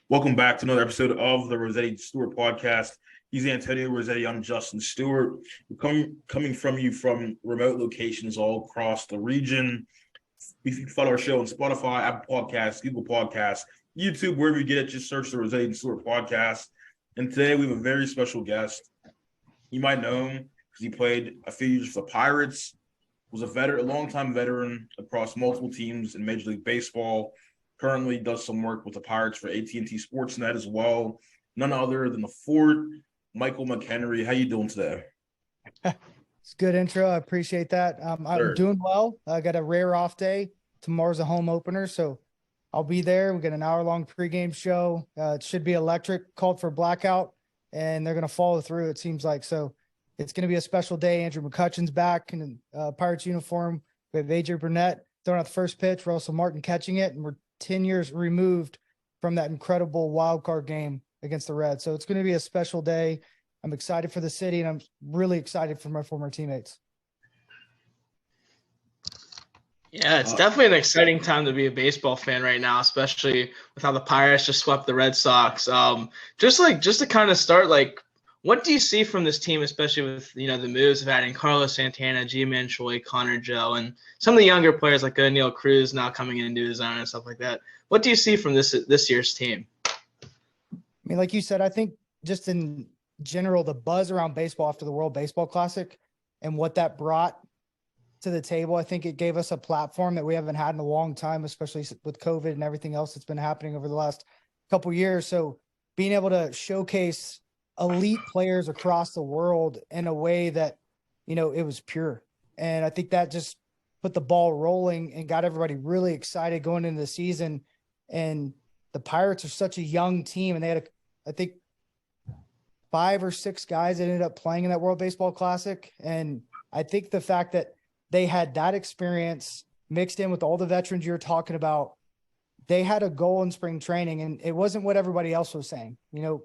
Welcome back to another episode of the Rossetti and Stewart Podcast. He's Antonio Rossetti. I'm Justin Stewart. We're coming from you from remote locations all across the region. If you follow our show on Spotify, Apple Podcasts, Google Podcasts, YouTube, wherever you get it, just search the Rossetti and Stewart Podcast. And today we have a very special guest. You might know him because he played a few years for the Pirates, was a longtime veteran across multiple teams in Major League Baseball. Currently does some work with the Pirates for AT&T SportsNet as well. None other than the Fort, Michael McKenry. How you doing today? It's a good intro. I appreciate that. I'm doing well. I got a rare off day. Tomorrow's a home opener, so I'll be there. We got an hour-long pregame show. It should be electric, called for blackout, and they're going to follow through, it seems like. So it's going to be a special day. Andrew McCutchen's back in Pirates uniform. We have AJ Burnett throwing out the first pitch, Russell Martin catching it, and we're 10 years removed from that incredible wild card game against the Reds. So it's going to be a special day. I'm excited for the city, and I'm really excited for my former teammates. Yeah, it's definitely an exciting time to be a baseball fan right now, especially with how the Pirates just swept the Red Sox. Just to kind of start, what do you see from this team, especially with, the moves of adding Carlos Santana, G-Man Choi, Connor Joe, and some of the younger players like Neil Cruz now coming into the zone and stuff like that? What do you see from this year's team? I mean, like you said, I think just in general, the buzz around baseball after the World Baseball Classic and what that brought to the table, I think it gave us a platform that we haven't had in a long time, especially with COVID and everything else that's been happening over the last couple of years. So being able to showcase elite players across the world in a way that, it was pure. And I think that just put the ball rolling and got everybody really excited going into the season. And the Pirates are such a young team, and they had, I think, 5 or 6 guys that ended up playing in that World Baseball Classic. And I think the fact that they had that experience mixed in with all the veterans you're talking about, they had a goal in spring training, and it wasn't what everybody else was saying.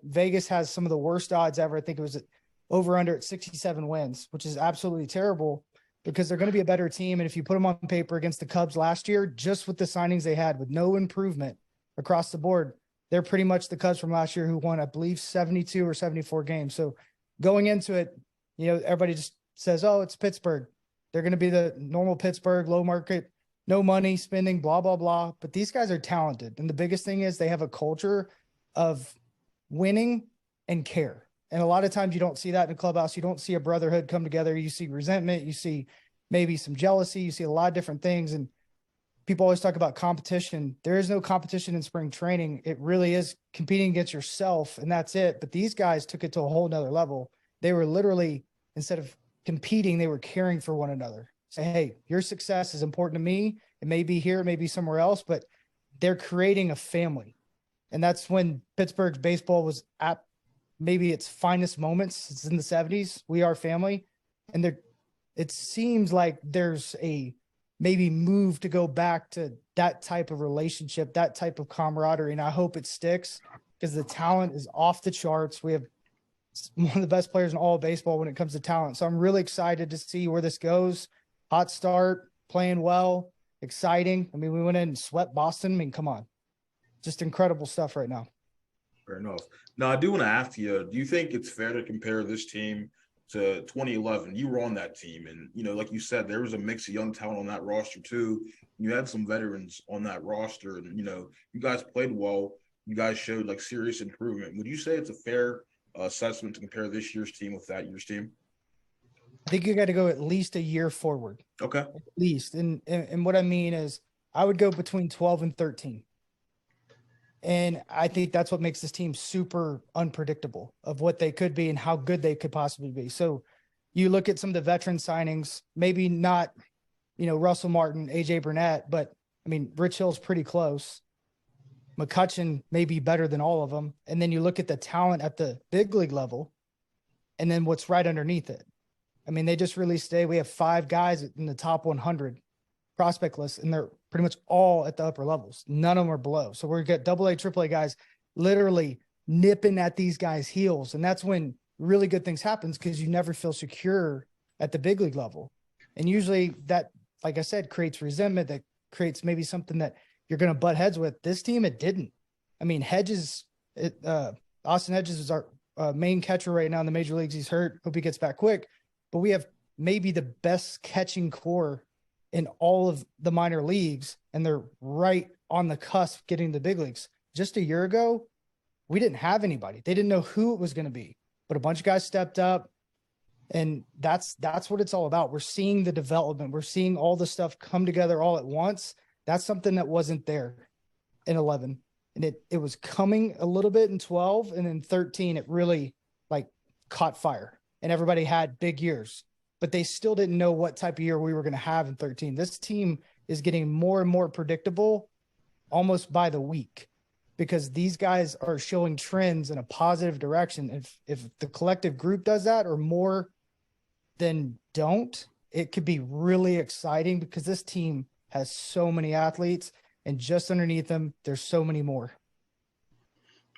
Vegas has some of the worst odds ever. I think it was over under at 67 wins, which is absolutely terrible because they're going to be a better team. And if you put them on paper against the Cubs last year, just with the signings they had with no improvement across the board, they're pretty much the Cubs from last year who won, I believe, 72 or 74 games. So going into it, everybody just says, oh, it's Pittsburgh. They're going to be the normal Pittsburgh, low market, no money spending, blah, blah, blah. But these guys are talented. And the biggest thing is they have a culture of winning and care. And a lot of times you don't see that in a clubhouse. You don't see a brotherhood come together. You see resentment. You see maybe some jealousy. You see a lot of different things. And people always talk about competition. There is no competition in spring training. It really is competing against yourself, and that's it. But these guys took it to a whole nother level. They were literally, instead of competing, they were caring for one another. Say, hey, your success is important to me. It may be here, it may be somewhere else, but they're creating a family. And that's when Pittsburgh's baseball was at maybe its finest moments. It's in the 70s. We are family. And it seems like there's a maybe move to go back to that type of relationship, that type of camaraderie. And I hope it sticks because the talent is off the charts. We have one of the best players in all of baseball when it comes to talent. So I'm really excited to see where this goes. Hot start, playing well, exciting. I mean, we went in and swept Boston. I mean, come on. Just incredible stuff right now. Fair enough. Now, I do want to ask you, do you think it's fair to compare this team to 2011? You were on that team, and, like you said, there was a mix of young talent on that roster too. You had some veterans on that roster, and, you guys played well. You guys showed, serious improvement. Would you say it's a fair assessment to compare this year's team with that year's team? I think you got to go at least a year forward. Okay. At least. And what I mean is I would go between 12 and 13. And I think that's what makes this team super unpredictable of what they could be and how good they could possibly be. So you look at some of the veteran signings, maybe not, Russell Martin, AJ Burnett, but I mean, Rich Hill's pretty close. McCutchen may be better than all of them. And then you look at the talent at the big league level and then what's right underneath it. I mean, they just released today. We have 5 guys in the top 100 prospect list, and they're pretty much all at the upper levels. None of them are below. So we're going to get AA, AAA guys literally nipping at these guys' heels. And that's when really good things happens because you never feel secure at the big league level. And usually that, like I said, creates resentment, that creates maybe something that you're going to butt heads with. This team, it didn't. I mean, Hedges Austin Hedges is our main catcher right now in the major leagues. He's hurt. Hope he gets back quick. But we have maybe the best catching core in all of the minor leagues, and they're right on the cusp getting the big leagues. Just a year ago, we didn't have anybody. They didn't know who it was going to be, but a bunch of guys stepped up, and that's what it's all about. We're seeing the development. We're seeing all the stuff come together all at once. That's something that wasn't there in 11. And it was coming a little bit in 12, and in 13, it really like caught fire, and everybody had big years, but they still didn't know what type of year we were going to have in 13. This team is getting more and more predictable almost by the week, because these guys are showing trends in a positive direction. If the collective group does that, or more than don't, it could be really exciting, because this team has so many athletes, and just underneath them, there's so many more.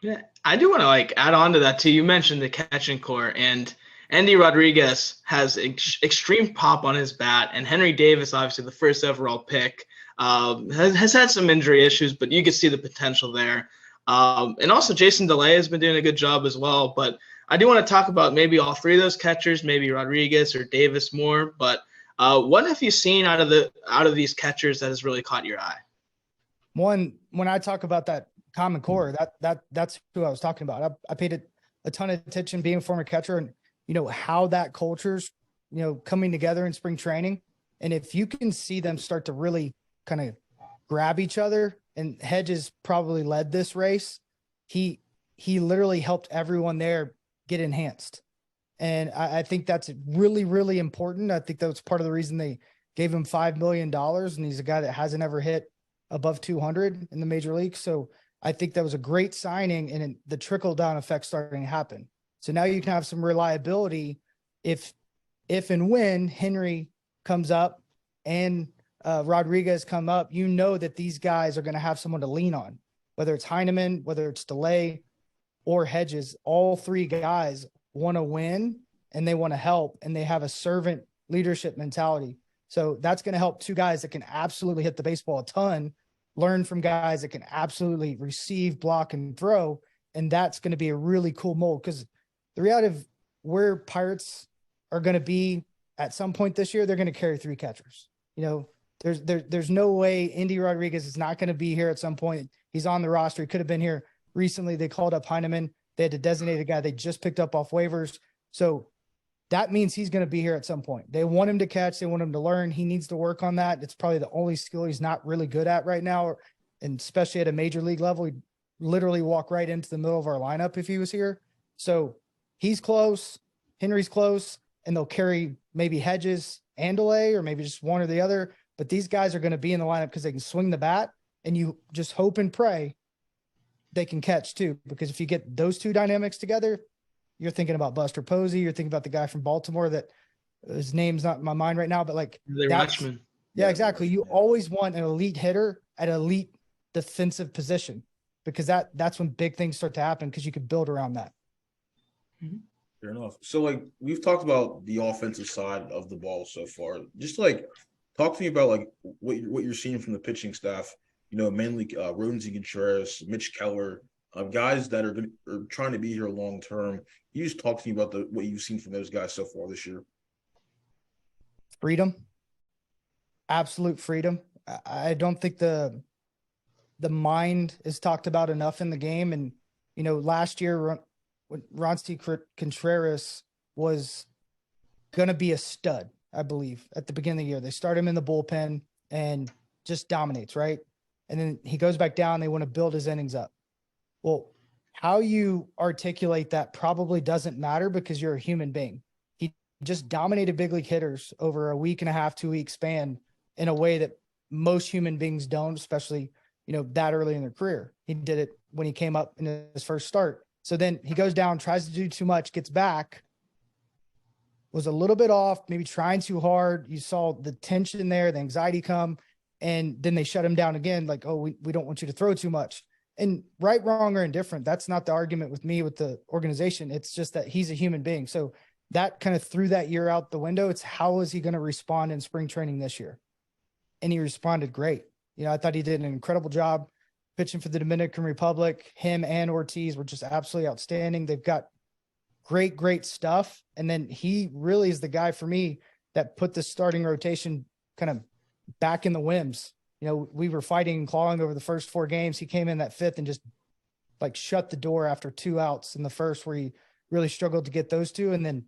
Yeah, I do want to add on to that too. You mentioned the catching core, and Andy Rodriguez has extreme pop on his bat, and Henry Davis, obviously the first overall pick, has had some injury issues, but you can see the potential there. And also Jason DeLay has been doing a good job as well. But I do want to talk about maybe all three of those catchers, maybe Rodriguez or Davis more. But what have you seen out of these catchers that has really caught your eye? One, when I talk about that common core, that's who I was talking about. I paid a ton of attention being a former catcher, and how that culture's coming together in spring training. And if you can see them start to really kind of grab each other, and Hedges probably led this race, he literally helped everyone there get enhanced. And I think that's really, really important. I think that was part of the reason they gave him $5 million, and he's a guy that hasn't ever hit above 200 in the major league. So I think that was a great signing, and the trickle down effect starting to happen. So now you can have some reliability if and when Henry comes up and Rodriguez come up, that these guys are going to have someone to lean on, whether it's Heineman, whether it's DeLay or Hedges. All three guys want to win, and they want to help, and they have a servant leadership mentality. So that's going to help two guys that can absolutely hit the baseball a ton learn from guys that can absolutely receive, block, and throw. And that's going to be a really cool mold, because the reality of where Pirates are going to be at some point this year, they're going to carry three catchers. There's no way Andy Rodriguez is not going to be here at some point. He's on the roster. He could have been here recently. They called up Heineman. They had to designate a guy they just picked up off waivers. So that means he's going to be here at some point. They want him to catch. They want him to learn. He needs to work on that. It's probably the only skill he's not really good at right now, and especially at a major league level. He'd literally walk right into the middle of our lineup if he was here. So he's close. Henry's close, and they'll carry maybe Hedges and DeLay, or maybe just one or the other. But these guys are going to be in the lineup because they can swing the bat, and you just hope and pray they can catch too. Because if you get those two dynamics together, you're thinking about Buster Posey. You're thinking about the guy from Baltimore that his name's not in my mind right now, but Watchman. Yeah, exactly. You always want an elite hitter at an elite defensive position, because that's when big things start to happen, because you can build around that. Fair enough. So we've talked about the offensive side of the ball so far. Just talk to me about what you're seeing from the pitching staff. Mainly Roansy Contreras, Mitch Keller, guys that are trying to be here long term. You just talk to me about what you've seen from those guys so far this year. Freedom, absolute freedom. I don't think the mind is talked about enough in the game. And last year, Rossetti Contreras was going to be a stud, I believe, at the beginning of the year. They start him in the bullpen and just dominates, right? And then he goes back down. They want to build his innings up. Well, how you articulate that probably doesn't matter, because you're a human being. He just dominated big league hitters over a week and a half, 2 week span in a way that most human beings don't, especially, that early in their career. He did it when he came up in his first start. So then he goes down, tries to do too much, gets back, was a little bit off, maybe trying too hard. You saw the tension there, the anxiety come, and then they shut him down again. We don't want you to throw too much. And right, wrong, or indifferent, that's not the argument with me, with the organization. It's just that he's a human being. So that kind of threw that year out the window. It's how is he going to respond in spring training this year? And he responded great. I thought he did an incredible job pitching for the Dominican Republic. Him and Ortiz were just absolutely outstanding. They've got great stuff. And then he really is the guy for me that put the starting rotation kind of back in the Wims. You know, we were fighting and clawing over the first 4 games. He came in that 5th and just like shut the door after 2 outs in the first, where he really struggled to get those 2. And then,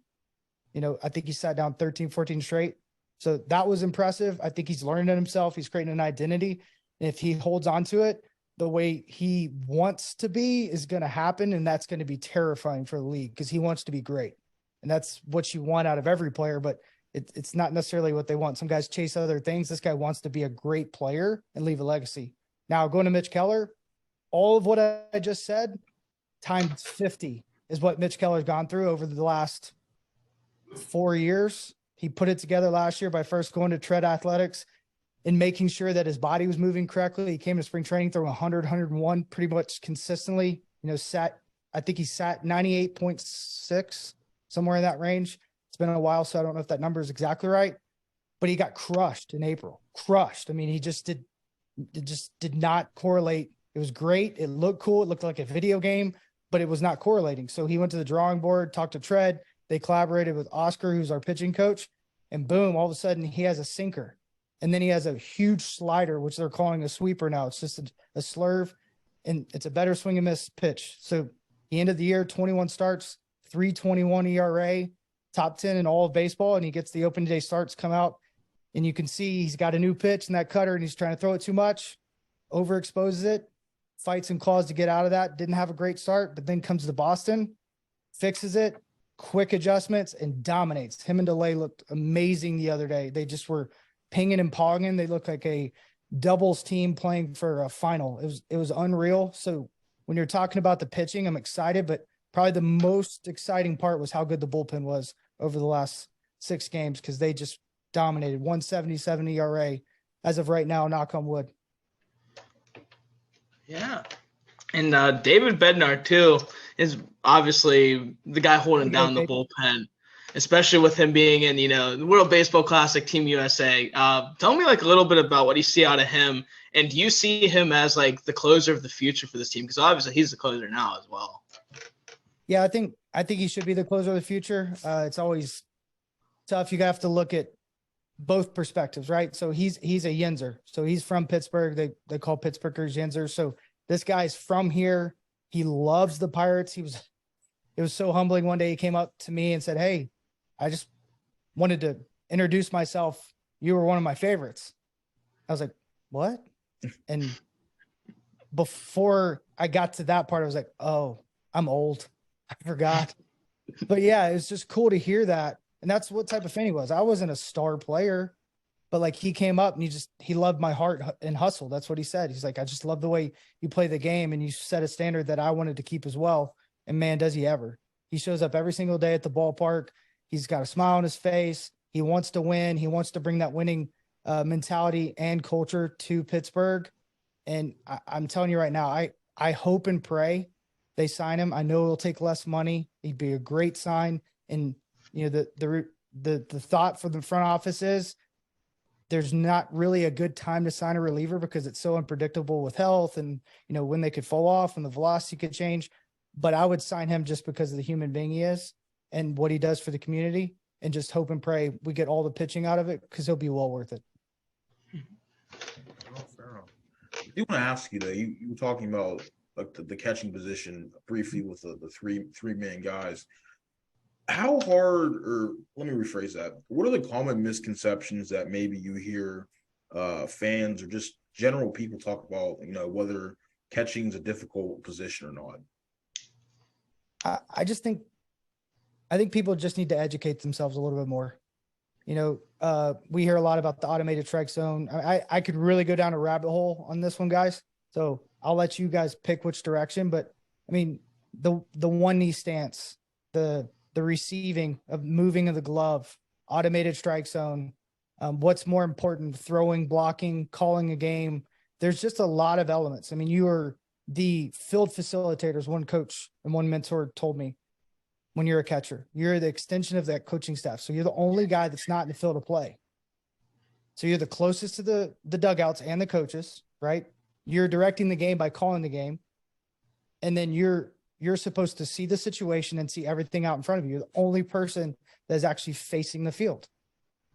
you know, I think he sat down 13, 14 straight. So that was impressive. I think he's learning it himself. He's creating an identity. And if he holds on to it, the way he wants to be is going to happen. And that's going to be terrifying for the league, because he wants to be great. And that's what you want out of every player, but it's not necessarily what they want. Some guys chase other things. This guy wants to be a great player and leave a legacy. Now, going to Mitch Keller, all of what I just said times 50 is what Mitch Keller's gone through over the last 4 years. He put it together last year by first going to Tread Athletics and making sure that his body was moving correctly. He came to spring training throwing 100, 101 pretty much consistently. You know, I think he sat 98.6, somewhere in that range. It's been a while, so I don't know if that number is exactly right, but he got crushed in April. Crushed. I mean, it just did not correlate. It was great. It looked cool. It looked like a video game, but it was not correlating. So he went to the drawing board, talked to Tread. They collaborated with Oscar, who's our pitching coach, and boom, all of a sudden he has a sinker. And then he has a huge slider, which they're calling a sweeper now. It's just a slurve, and it's a better swing and miss pitch. So he ended the year 21 starts, 3.21 ERA, top 10 in all of baseball, and he gets the opening day starts come out, and you can see he's got a new pitch in that cutter, and he's trying to throw it too much, overexposes it, fights and claws to get out of that. Didn't have a great start, but then comes to Boston, fixes it, quick adjustments, and dominates. Him and DeLay looked amazing the other day. They just were pinging and ponging. They looked like a doubles team playing for a final. It was unreal. So when you're talking about the pitching, I'm excited, but probably the most exciting part was how good the bullpen was over the last 6 games, because they just dominated. 177 ERA as of right now, knock on wood. Yeah. And David Bednar, too, is obviously the guy holding down the bullpen, especially with him being in, you know, the World Baseball Classic, Team USA. Tell me like a little bit about what you see out of him. And do you see him as like the closer of the future for this team? Because obviously he's the closer now as well. Yeah, I think he should be the closer of the future. It's always tough. You have to look at both perspectives, right? So he's a Yinzer. So he's from Pittsburgh. They call Pittsburghers Yinzer. So this guy's from here. He loves the Pirates. It was so humbling. One day he came up to me and said, "Hey, I just wanted to introduce myself. You were one of my favorites." I was like, "What?" And before I got to that part, I was like, "Oh, I'm old. I forgot." But yeah, it was just cool to hear that. And that's what type of fan he was. I wasn't a star player, but like he came up and he loved my heart and hustle. That's what he said. He's like, "I just love the way you play the game, and you set a standard that I wanted to keep as well." And man, does he ever. He shows up every single day at the ballpark. He's got a smile on his face. He wants to win. He wants to bring that winning mentality and culture to Pittsburgh. And I'm telling you right now, I hope and pray they sign him. I know it'll take less money. He'd be a great sign. And you know, the thought for the front office is there's not really a good time to sign a reliever because it's so unpredictable with health and, you know, when they could fall off and the velocity could change. But I would sign him just because of the human being he is and what he does for the community, and just hope and pray we get all the pitching out of it, because he'll be well worth it. Oh, fair enough. I do want to ask you though, you were talking about like the catching position briefly with the three man guys. How hard, or let me rephrase that, what are the common misconceptions that maybe you hear fans or just general people talk about, you know, whether catching is a difficult position or not? I think people just need to educate themselves a little bit more. You know, we hear a lot about the automated strike zone. I could really go down a rabbit hole on this one, guys. So I'll let you guys pick which direction. But I mean, the one knee stance, the receiving of moving of the glove, automated strike zone. What's more important? Throwing, blocking, calling a game. There's just a lot of elements. I mean, you are the field facilitators. One coach and one mentor told me, when you're a catcher, you're the extension of that coaching staff. So you're the only guy that's not in the field of play. So you're the closest to the dugouts and the coaches, right? you're directing the game by calling the game. And then you're supposed to see the situation and see everything out in front of you. You're the only person that is actually facing the field.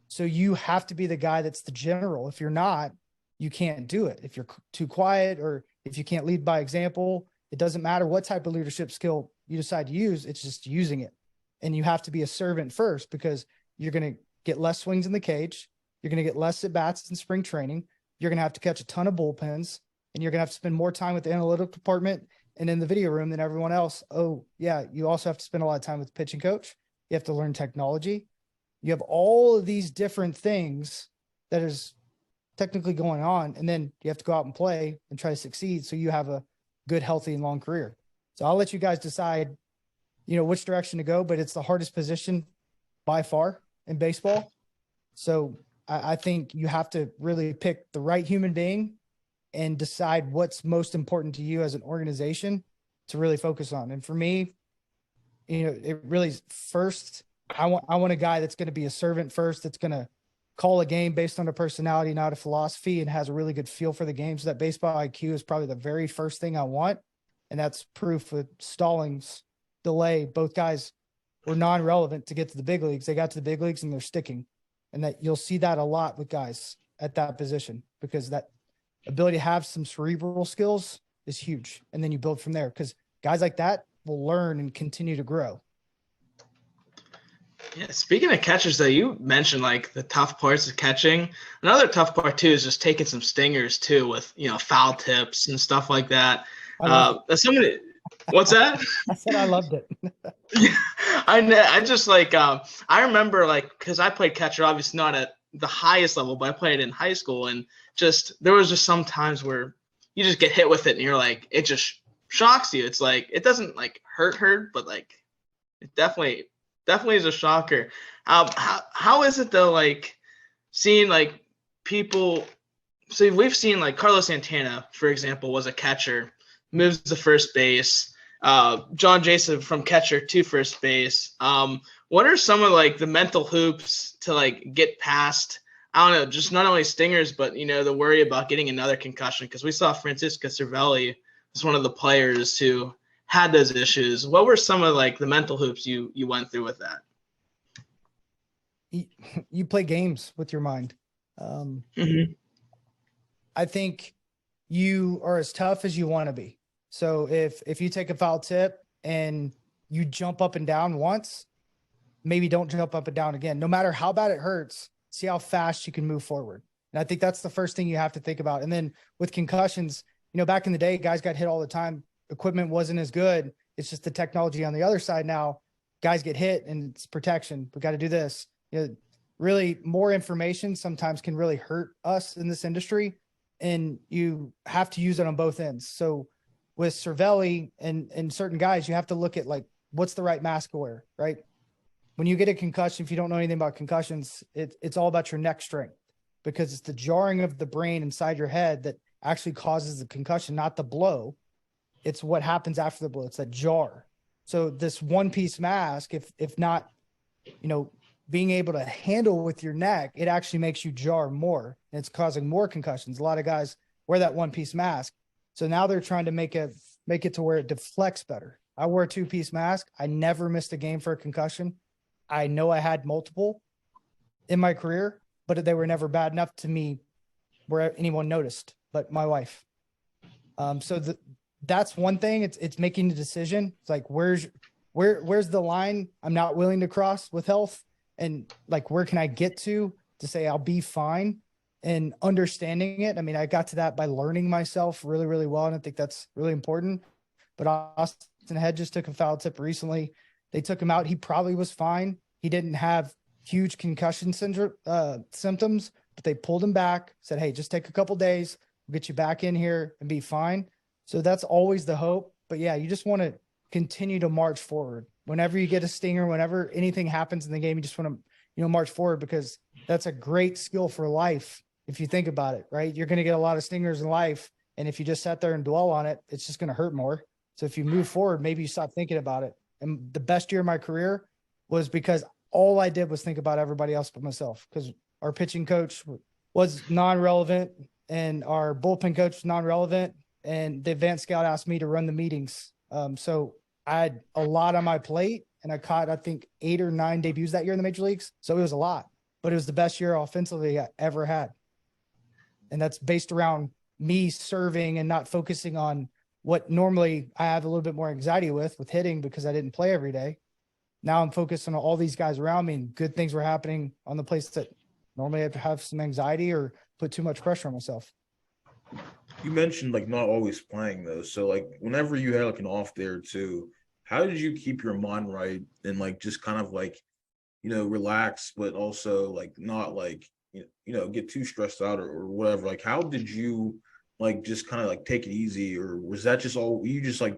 So you have to be the guy that's the general. If you're not, you can't do it. If you're too quiet or if you can't lead by example, it doesn't matter what type of leadership skill you decide to use. It's just using it. And you have to be a servant first, because you're going to get less swings in the cage. You're going to get less at bats in spring training. You're going to have to catch a ton of bullpens, and you're going to have to spend more time with the analytical department and in the video room than everyone else. Oh yeah. You also have to spend a lot of time with the pitching coach. You have to learn technology. You have all of these different things that is technically going on. And then you have to go out and play and try to succeed, so you have a good, healthy, and long career. So I'll let you guys decide, which direction to go, but it's the hardest position by far in baseball. So I think you have to really pick the right human being and decide what's most important to you as an organization to really focus on. And for me, it really first, I want a guy that's going to be a servant first, that's going to call a game based on a personality, not a philosophy, and has a really good feel for the game. So that baseball IQ is probably the very first thing I want. And that's proof with Stallings, Delay. Both guys were non-relevant to get to the big leagues. They got to the big leagues and they're sticking. And that you'll see that a lot with guys at that position, because that ability to have some cerebral skills is huge. And then you build from there, because guys like that will learn and continue to grow. Yeah, speaking of catchers, though, you mentioned like the tough parts of catching. Another tough part too is just taking some stingers too, with foul tips and stuff like that. What's that? I said I loved it. I just I remember because I played catcher, obviously not at the highest level, but I played in high school, and there was just some times where you just get hit with it and you're like, it just shocks you. It's like, it doesn't hurt, but it definitely is a shocker. How is it though, seeing people? So we've seen Carlos Santana, for example, was a catcher, moves to first base. John Jason from catcher to first base. What are some of the mental hoops to get past? I don't know, just not only stingers, but the worry about getting another concussion, because we saw Francisco Cervelli was one of the players who had those issues. What were some of the mental hoops you went through with that? You play games with your mind. I think you are as tough as you want to be. So if you take a foul tip and you jump up and down once, maybe don't jump up and down again. No matter how bad it hurts, see how fast you can move forward. And I think that's the first thing you have to think about. And then with concussions, back in the day, guys got hit all the time. Equipment wasn't as good. It's just the technology on the other side now. Guys get hit and it's protection. We got to do this. Really more information sometimes can really hurt us in this industry, and you have to use it on both ends. So with Cervelli and certain guys, you have to look at what's the right mask to wear, right? When you get a concussion, if you don't know anything about concussions, it's all about your neck strength, because it's the jarring of the brain inside your head that actually causes the concussion, not the blow. It's what happens after the blow. It's that jar. So this one-piece mask, if not, being able to handle with your neck, it actually makes you jar more, and it's causing more concussions. A lot of guys wear that one-piece mask. So now they're trying to make it to where it deflects better. I wore a two-piece mask. I never missed a game for a concussion. I know I had multiple in my career, but they were never bad enough to me where anyone noticed, but my wife. That's one thing. It's making a decision. It's where's the line I'm not willing to cross with health, and where can I get to say I'll be fine, and understanding it. I mean, I got to that by learning myself really, really well, and I think that's really important. But Austin Head just took a foul tip recently. They took him out. He probably was fine. He didn't have huge concussion symptoms, but they pulled him back, said, hey, just take a couple days. We'll get you back in here and be fine. So that's always the hope. But yeah, you just want to continue to march forward. Whenever you get a stinger, whenever anything happens in the game, you just want to, march forward, because that's a great skill for life. If you think about it, right? You're going to get a lot of stingers in life. And if you just sat there and dwell on it, it's just going to hurt more. So if you move forward, maybe you stop thinking about it. And the best year of my career was because all I did was think about everybody else but myself, because our pitching coach was non-relevant and our bullpen coach was non-relevant, and the advanced scout asked me to run the meetings. So I had a lot on my plate, and I caught, I think, 8 or 9 debuts that year in the major leagues. So it was a lot, but it was the best year offensively I ever had. And that's based around me serving and not focusing on what normally I have a little bit more anxiety with hitting because I didn't play every day. Now I'm focused on all these guys around me, and good things were happening on the place that normally I have to have some anxiety or put too much pressure on myself. You mentioned like not always playing though. So like whenever you had like an off day or two, how did you keep your mind right and like just kind of like, relax, but also like not like, get too stressed out or whatever? Like, how did you like just kind of like take it easy, or was that just all you just like,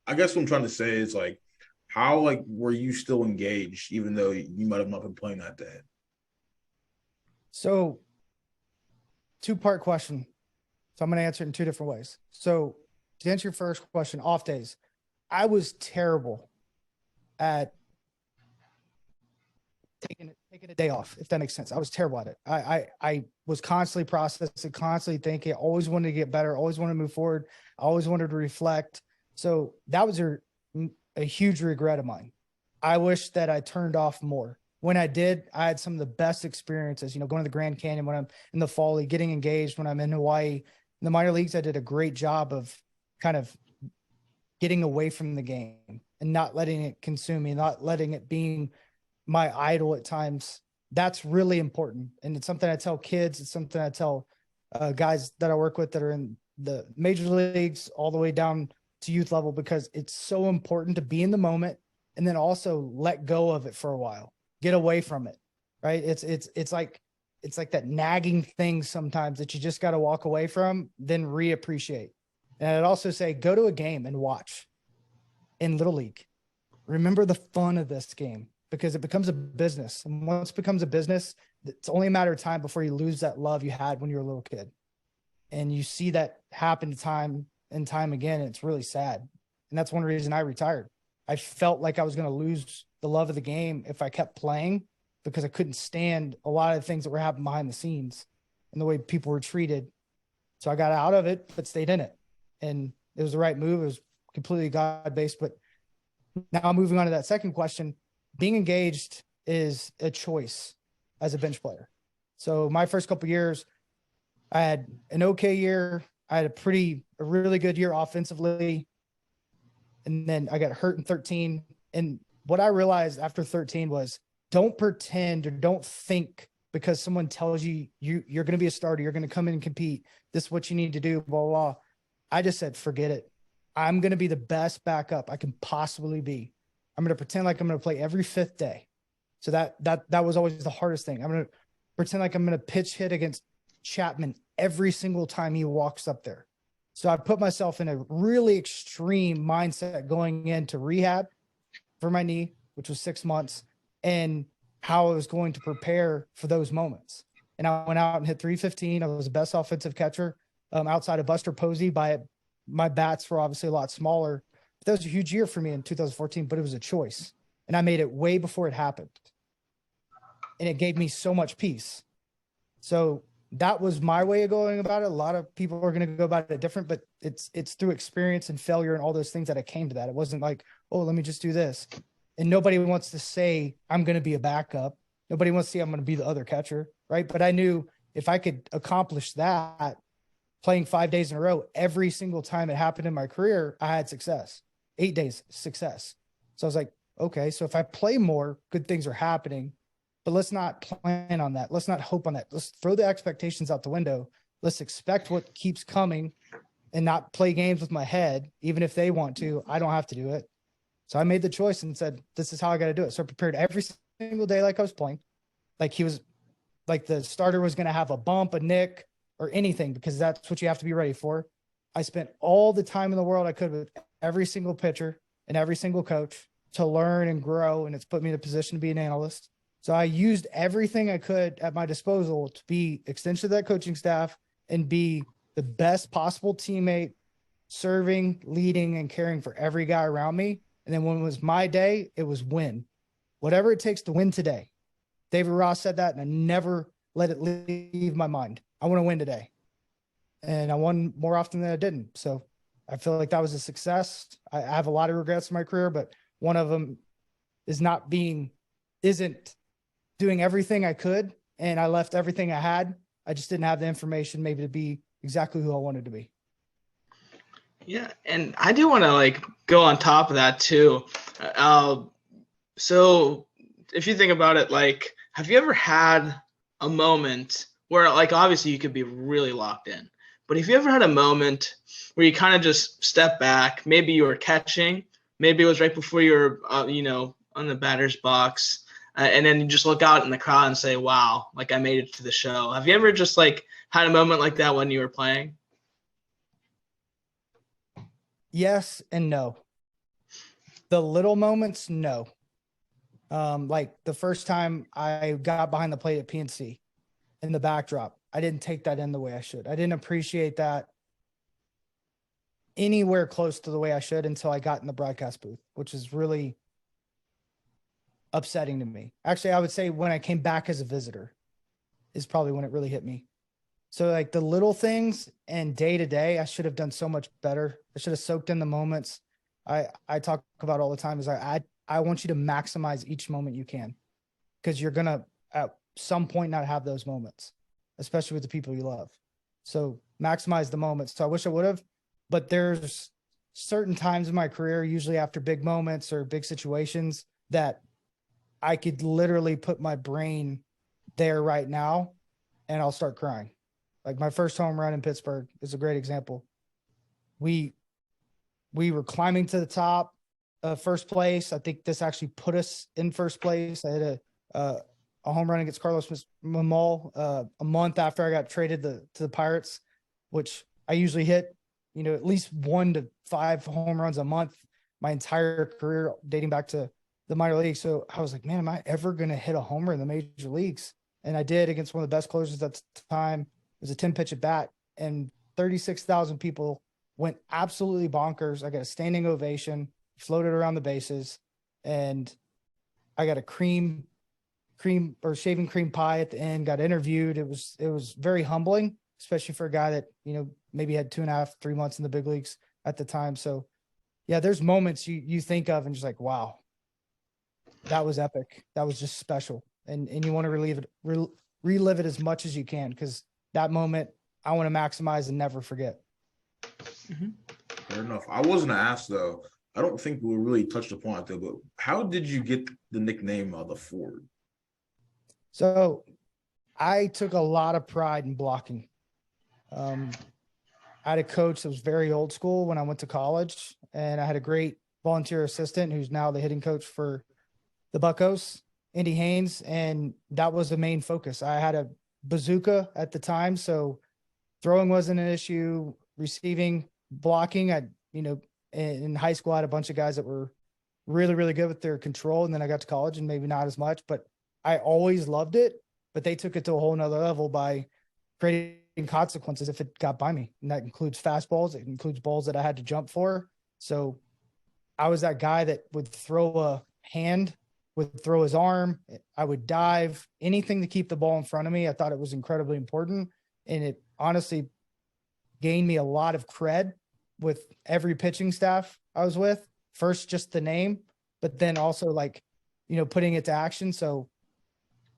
I guess what I'm trying to say is like, how like were you still engaged even though you might have not been playing that day? So 2-part question. So I'm going to answer it in 2 different ways. So to answer your first question, off days, I was terrible at taking a day off, if that makes sense. I was terrible at it. I was constantly processing, constantly thinking, always wanted to get better, always wanted to move forward, always wanted to reflect. So that was a huge regret of mine. I wish that I turned off more. When I did, I had some of the best experiences, going to the Grand Canyon when I'm in the fall league, getting engaged when I'm in Hawaii. In the minor leagues, I did a great job of kind of getting away from the game and not letting it consume me, not letting it being my idol at times. That's really important. And it's something I tell kids. It's something I tell guys that I work with that are in the major leagues all the way down to youth level, because it's so important to be in the moment and then also let go of it for a while, get away from it. Right. It's like that nagging thing sometimes that you just got to walk away from, then reappreciate. And I'd also say, go to a game and watch in Little League. Remember the fun of this game, because it becomes a business. And once it becomes a business, it's only a matter of time before you lose that love you had when you were a little kid. And you see that happen time and time again. And it's really sad. And that's one reason I retired. I felt like I was going to lose the love of the game if I kept playing, because I couldn't stand a lot of the things that were happening behind the scenes and the way people were treated. So I got out of it, but stayed in it. And it was the right move. It was completely God-based. But now moving on to that second question, being engaged is a choice as a bench player. So my first couple of years, I had an okay year. I had a really good year offensively. And then I got hurt in 13. And what I realized after 13 was, don't pretend or don't think because someone tells you, you're going to be a starter, you're going to come in and compete, this is what you need to do, blah, blah, blah. I just said, forget it. I'm going to be the best backup I can possibly be. I'm going to pretend like I'm going to play every 5th day. So that was always the hardest thing. I'm going to pretend like I'm going to pitch hit against Chapman every single time he walks up there. So I put myself in a really extreme mindset going into rehab for my knee, which was 6 months, and how I was going to prepare for those moments. And I went out and hit 315. I was the best offensive catcher outside of Buster Posey. My bats were obviously a lot smaller. But that was a huge year for me in 2014, but it was a choice. And I made it way before it happened. And it gave me so much peace. So that was my way of going about it. A lot of people are going to go about it different, but it's through experience and failure and all those things that I came to that. It wasn't like, oh, let me just do this. And nobody wants to say I'm going to be a backup. Nobody wants to say I'm going to be the other catcher, right? But I knew if I could accomplish that, playing 5 days in a row, every single time it happened in my career, I had success. 8 days, success. So I was like, okay, so if I play more, good things are happening, but let's not plan on that. Let's not hope on that. Let's throw the expectations out the window. Let's expect what keeps coming and not play games with my head. Even if they want to, I don't have to do it. So I made the choice and said, this is how I got to do it. So I prepared every single day like I was playing. Like the starter was going to have a bump, a nick, or anything, because that's what you have to be ready for. I spent all the time in the world I could with every single pitcher and every single coach to learn and grow, and it's put me in a position to be an analyst. So I used everything I could at my disposal to be extension of that coaching staff and be the best possible teammate, serving, leading, and caring for every guy around me. And then when it was my day, it was win. Whatever it takes to win today. David Ross said that, and I never let it leave my mind. I want to win today. and I won more often than I didn't. So I feel like that was a success. I have a lot of regrets in my career, but one of them isn't doing everything I could. And I left everything I had. I just didn't have the information maybe to be exactly who I wanted to be. Yeah. And I do want to go on top of that too. So if you think about it, have you ever had a moment where obviously you could be really locked in, but if you ever had a moment where you kind of just step back, maybe you were catching, maybe it was right before you were, on the batter's box, and then you just look out in the crowd and say, wow, I made it to the show. Have you ever just had a moment like that when you were playing? Yes and no. The little moments, no. The first time I got behind the plate at PNC in the backdrop, I didn't take that in the way I should. I didn't appreciate that anywhere close to the way I should until I got in the broadcast booth, which is really upsetting to me. Actually, I would say when I came back as a visitor is probably when it really hit me. So the little things and day to day, I should have done so much better. I should have soaked in the moments. I talk about all the time is I want you to maximize each moment you can, because you're going to at some point not have those moments, especially with the people you love. So maximize the moments. So I wish I would have, but there's certain times in my career, usually after big moments or big situations, that I could literally put my brain there right now and I'll start crying. My first home run in Pittsburgh is a great example. We were climbing to the top of first place. I think this actually put us in first place. I had a home run against Carlos Mamol a month after I got traded to the Pirates, which I usually hit, at least 1 to 5 home runs a month my entire career dating back to the minor leagues. So I was like, man, am I ever going to hit a homer in the major leagues? And I did against one of the best closers at the time. It was a 10-pitch at bat, and 36,000 people went absolutely bonkers. I got a standing ovation, floated around the bases, and I got a shaving cream pie at the end, got interviewed. It was very humbling, especially for a guy that, maybe had 2.5, 3 months in the big leagues at the time. So yeah, there's moments you think of and just wow, that was epic. That was just special. And you want to relive it as much as you can, because that moment I want to maximize and never forget. Mm-hmm. Fair enough. I wasn't asked though. I don't think we really touched upon it though, but how did you get the nickname the Ford? So I took a lot of pride in blocking. I had a coach that was very old school when I went to college, and I had a great volunteer assistant who's now the hitting coach for the Buccos, Andy Haynes, and that was the main focus. I had a bazooka at the time, so throwing wasn't an issue. Receiving, blocking, in high school I had a bunch of guys that were really, really good with their control, and then I got to college and maybe not as much, but I always loved it. But they took it to a whole nother level by creating consequences if it got by me, and that includes fastballs. It includes balls that I had to jump for. So I was that guy that would throw a hand, would throw his arm. I would dive, anything to keep the ball in front of me. I thought it was incredibly important, and it honestly gained me a lot of cred with every pitching staff I was with. First, just the name, but then also putting it to action. So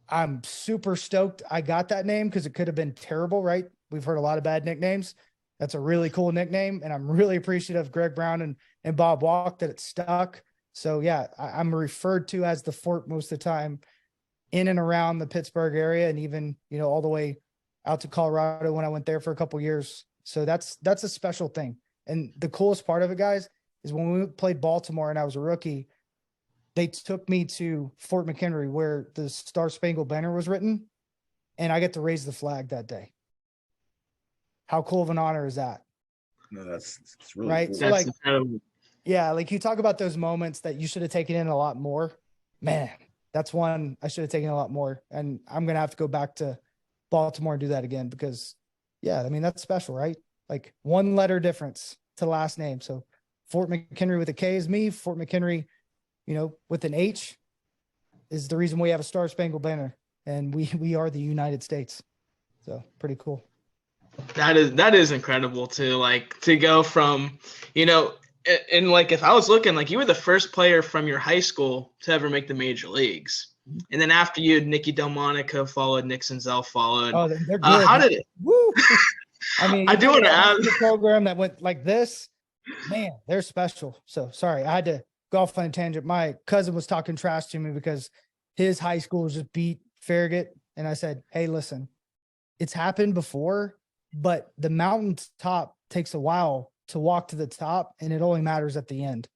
I'm super stoked I got that name, because it could have been terrible, right? We've heard a lot of bad nicknames. That's a really cool nickname, and I'm really appreciative of Greg Brown and Bob Walk that it stuck. So yeah, I'm referred to as the Fort most of the time in and around the Pittsburgh area, and even, all the way out to Colorado when I went there for a couple of years. So that's a special thing. And the coolest part of it, guys, is when we played Baltimore and I was a rookie, they took me to Fort McKenry where the Star Spangled Banner was written, and I get to raise the flag that day. How cool of an honor is that? No, that's really right. Cool. So you talk about those moments that you should have taken in a lot more. Man, that's one I should have taken a lot more. And I'm going to have to go back to Baltimore and do that again, because that's special, right? 1 letter difference to last name. So Fort McKenry with a K is me. Fort McKenry, with an H is the reason we have a Star Spangled Banner, and we are the United States. So pretty cool. That is incredible to like to go from, and like if I was looking, like you were the first player from your high school to ever make the major leagues. And then after you, Nicky Delmonico followed, Nick Senzel followed. Oh, they're good. How did it? Woo! I mean, I do want to ask the program that went like this. Man, they're special. So sorry, I had to go off on a tangent. My cousin was talking trash to me because his high school just beat Farragut, and I said, "Hey, listen, it's happened before, but the mountain top takes a while to walk to the top, and it only matters at the end."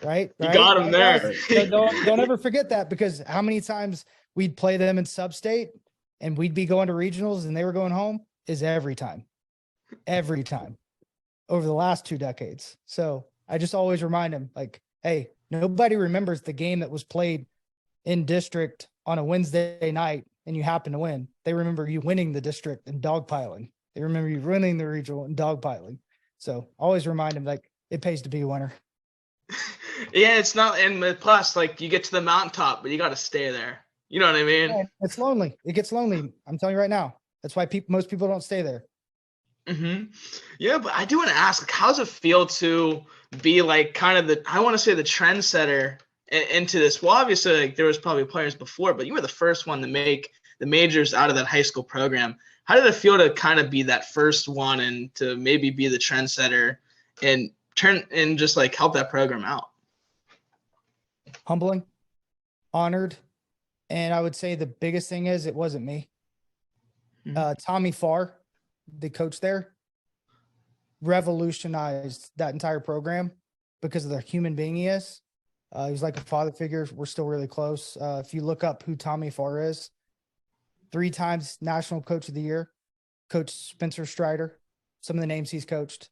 Right? You got him there. So don't ever forget that, because how many times we'd play them in sub-state and we'd be going to regionals and they were going home is every time over the last 2 decades. So I just always remind them, like, hey, nobody remembers the game that was played in district on a Wednesday night and you happen to win. They remember you winning the district and dogpiling. They remember you winning the regional and dogpiling. So always remind them, like, it pays to be a winner. Yeah, it's not, and plus, like, you get to the mountaintop, but you got to stay there. You know what I mean? Yeah, it's lonely. It gets lonely. I'm telling you right now. That's why most people don't stay there. Yeah, but I do want to ask, like, how does it feel to be like kind of I want to say the trendsetter into this? Well, obviously, like, there was probably players before, but you were the first one to make the majors out of that high school program. How did it feel to kind of be that first one and to maybe be the trendsetter and turn and just like help that program out? Humbling, honored, and I would say the biggest thing is it wasn't me. Tommy Farr, the coach there, revolutionized that entire program because of the human being he is. He's like a father figure. We're still really close. If you look up who Tommy Farr is, 3 times National Coach of the Year, Coach Spencer Strider. Some of the names he's coached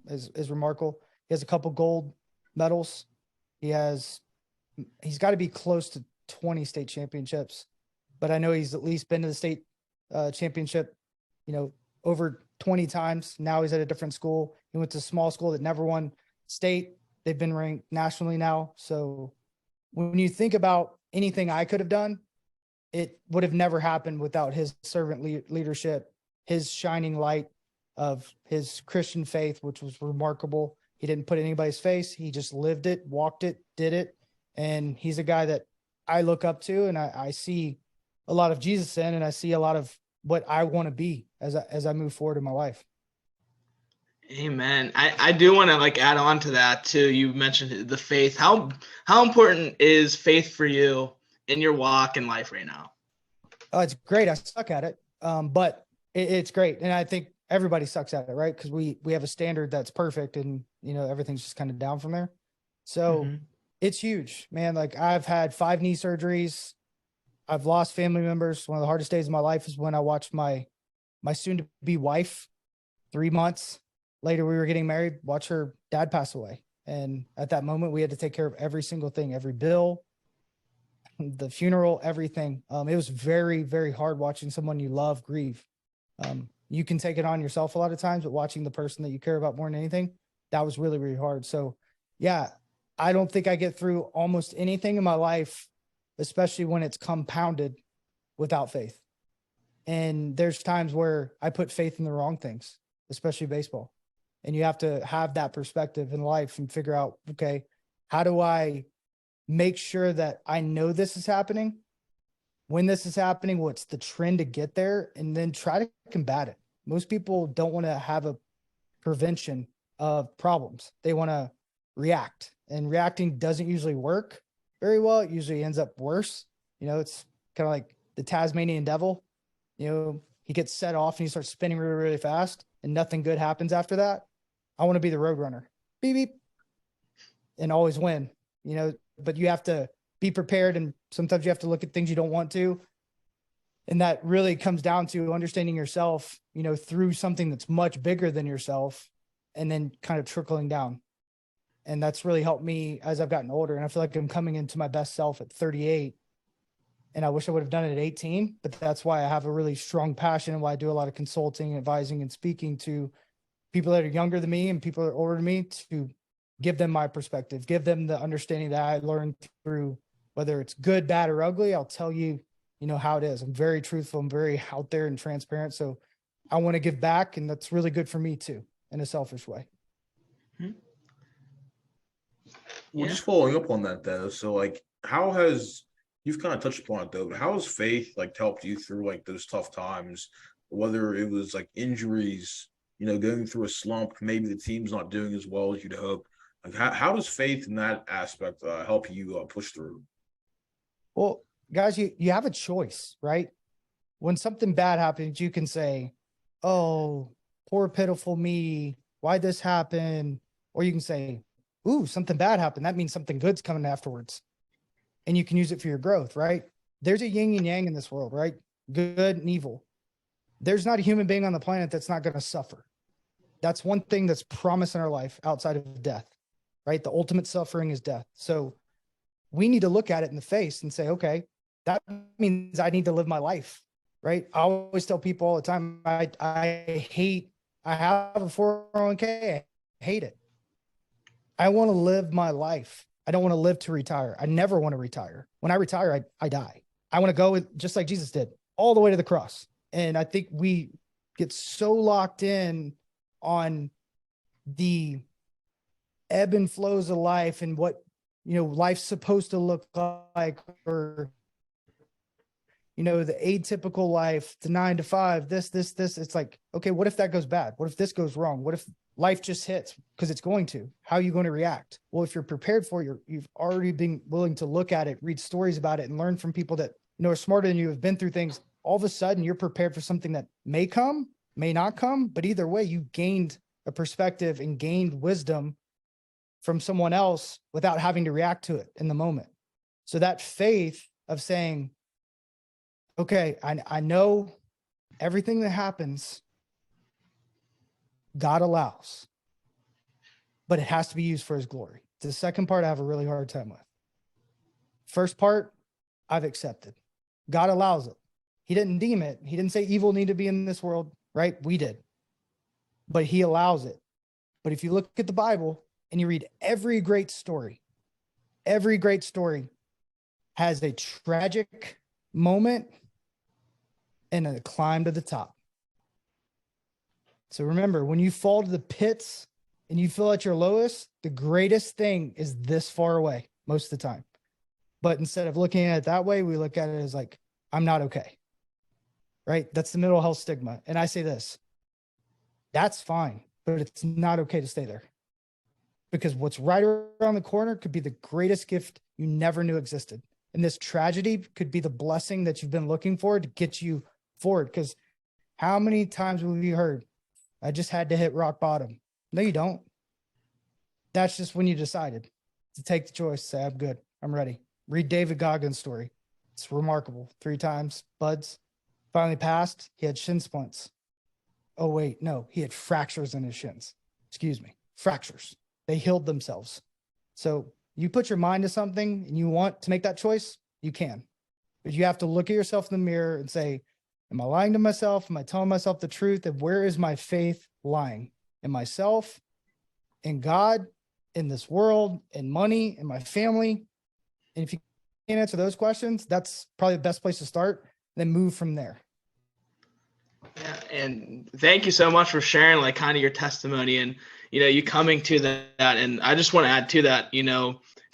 is remarkable. He has a couple gold medals. He's got to be close to 20 state championships, but I know he's at least been to the state championship, over 20 times. Now he's at a different school. He went to a small school that never won state. They've been ranked nationally now. So when you think about anything I could have done, it would have never happened without his servant leadership, his shining light of his Christian faith, which was remarkable. He didn't put anybody's face. He just lived it, walked it, did it. And he's a guy that I look up to, and I see a lot of Jesus in, and I see a lot of what I want to be as I move forward in my life. Amen. I do want to like add on to that too. You mentioned the faith. How important is faith for you in your walk in life right now? Oh, it's great. I suck at it. But it's great. And I think everybody sucks at it, right? Because we have a standard that's perfect, and everything's just kind of down from there. So it's huge, man. Like, I've had 5 knee surgeries. I've lost family members. One of the hardest days of my life is when I watched my soon-to-be wife, 3 months later, we were getting married, watch her dad pass away. And at that moment, we had to take care of every single thing, every bill, the funeral, everything. It was very, very hard watching someone you love grieve. You can take it on yourself a lot of times, but watching the person that you care about more than anything, that was really, really hard. So yeah, I don't think I get through almost anything in my life, especially when it's compounded, without faith. And there's times where I put faith in the wrong things, especially baseball. And you have to have that perspective in life and figure out, okay, how do I make sure that I know this is happening? When this is happening, what's the trend to get there? And then try to combat it. Most people don't want to have a prevention of problems. They want to react, and reacting doesn't usually work very well. It usually ends up worse. It's kind of like the Tasmanian devil. He gets set off and he starts spinning really, really fast, and nothing good happens after that. I want to be the road runner, beep, beep, and always win, but you have to be prepared. And sometimes you have to look at things you don't want to. And that really comes down to understanding yourself, through something that's much bigger than yourself, and then kind of trickling down. And that's really helped me as I've gotten older. And I feel like I'm coming into my best self at 38. And I wish I would have done it at 18, but that's why I have a really strong passion, and why I do a lot of consulting, advising, and speaking to people that are younger than me and people that are older than me, to give them my perspective, give them the understanding that I learned through, whether it's good, bad, or ugly. I'll tell you, how it is. I'm very truthful. I'm very out there and transparent. So I want to give back, and that's really good for me too, in a selfish way. Well, just following up on that though. So like, how has you've kind of touched upon it though, but how has faith like helped you through like those tough times, whether it was like injuries, going through a slump, maybe the team's not doing as well as you'd hope. Like, how does faith in that aspect help you push through? Well, guys, you have a choice, right? When something bad happens, you can say, "Oh, poor pitiful me. Why'd this happen?" Or you can say, "Ooh, something bad happened. That means something good's coming afterwards." And you can use it for your growth, right? There's a yin and yang in this world, right? Good and evil. There's not a human being on the planet that's not going to suffer. That's one thing that's promised in our life outside of death, right? The ultimate suffering is death. So we need to look at it in the face and say, okay, that means I need to live my life, right? I always tell people all the time, I have a 401k. I hate it. I want to live my life. I don't want to live to retire. I never want to retire. When I retire, I die. I want to go just like Jesus did, all the way to the cross. And I think we get so locked in on the ebb and flows of life and what, life's supposed to look like, or, the atypical life, the 9 to 5, this. It's like, okay, what if that goes bad? What if this goes wrong? What if life just hits? Because it's going to. How are you going to react? Well, if you're prepared for it, you've already been willing to look at it, read stories about it, and learn from people that, are smarter than you, have been through things. All of a sudden, you're prepared for something that may come, may not come, but either way, you gained a perspective and gained wisdom from someone else without having to react to it in the moment. So that faith of saying, okay, I know everything that happens, God allows, but it has to be used for his glory. The second part I have a really hard time with. First part, I've accepted. God allows it. He didn't deem it. He didn't say evil need to be in this world, right? We did. But he allows it. But if you look at the Bible and you read every great story has a tragic moment and a climb to the top. So remember, when you fall to the pits and you feel at your lowest, the greatest thing is this far away most of the time. But instead of looking at it that way, we look at it as like, I'm not okay. Right? That's the mental health stigma. And I say this, that's fine, but it's not okay to stay there. Because what's right around the corner could be the greatest gift you never knew existed. And this tragedy could be the blessing that you've been looking for to get you forward. Because how many times have you heard, I just had to hit rock bottom? No, you don't. That's just when you decided to take the choice, say, I'm good, I'm ready. Read David Goggins' story. It's remarkable. 3 times, buds. Finally passed. He had shin splints. Oh, wait, no, he had fractures in his shins. Excuse me, fractures. They healed themselves. So you put your mind to something and you want to make that choice, you can. But you have to look at yourself in the mirror and say, am I lying to myself? Am I telling myself the truth? And where is my faith lying? In myself, in God, in this world, in money, in my family? And if you can't answer those questions, that's probably the best place to start. Then move from there. Yeah, and thank you so much for sharing like kind of your testimony and you coming to that. And I just want to add to that,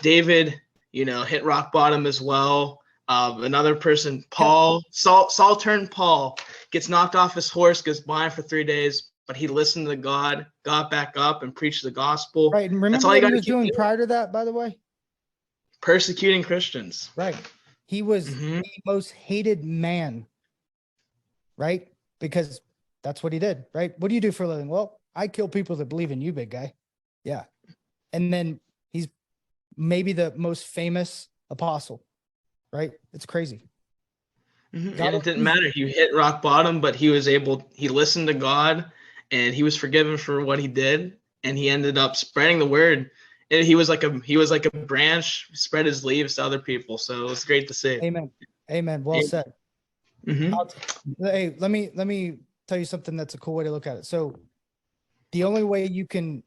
David, hit rock bottom as well. Another person, Paul, Saul turned Paul, gets knocked off his horse, goes blind for 3 days, but he listened to God, got back up and preached the gospel. Right. And remember what he was doing prior to that, by the way? Persecuting Christians. Right. He was the most hated man. Right. Because that's what he did, right? What do you do for a living? Well, I kill people that believe in you, big guy. Yeah. And then he's maybe the most famous apostle, right? It's crazy. And it didn't matter. He hit rock bottom, but he listened to God and he was forgiven for what he did. And he ended up spreading the word. And he was like a branch, spread his leaves to other people. So it was great to see. Amen. Amen. Well said. Hey, let me tell you something that's a cool way to look at it. So the only way you can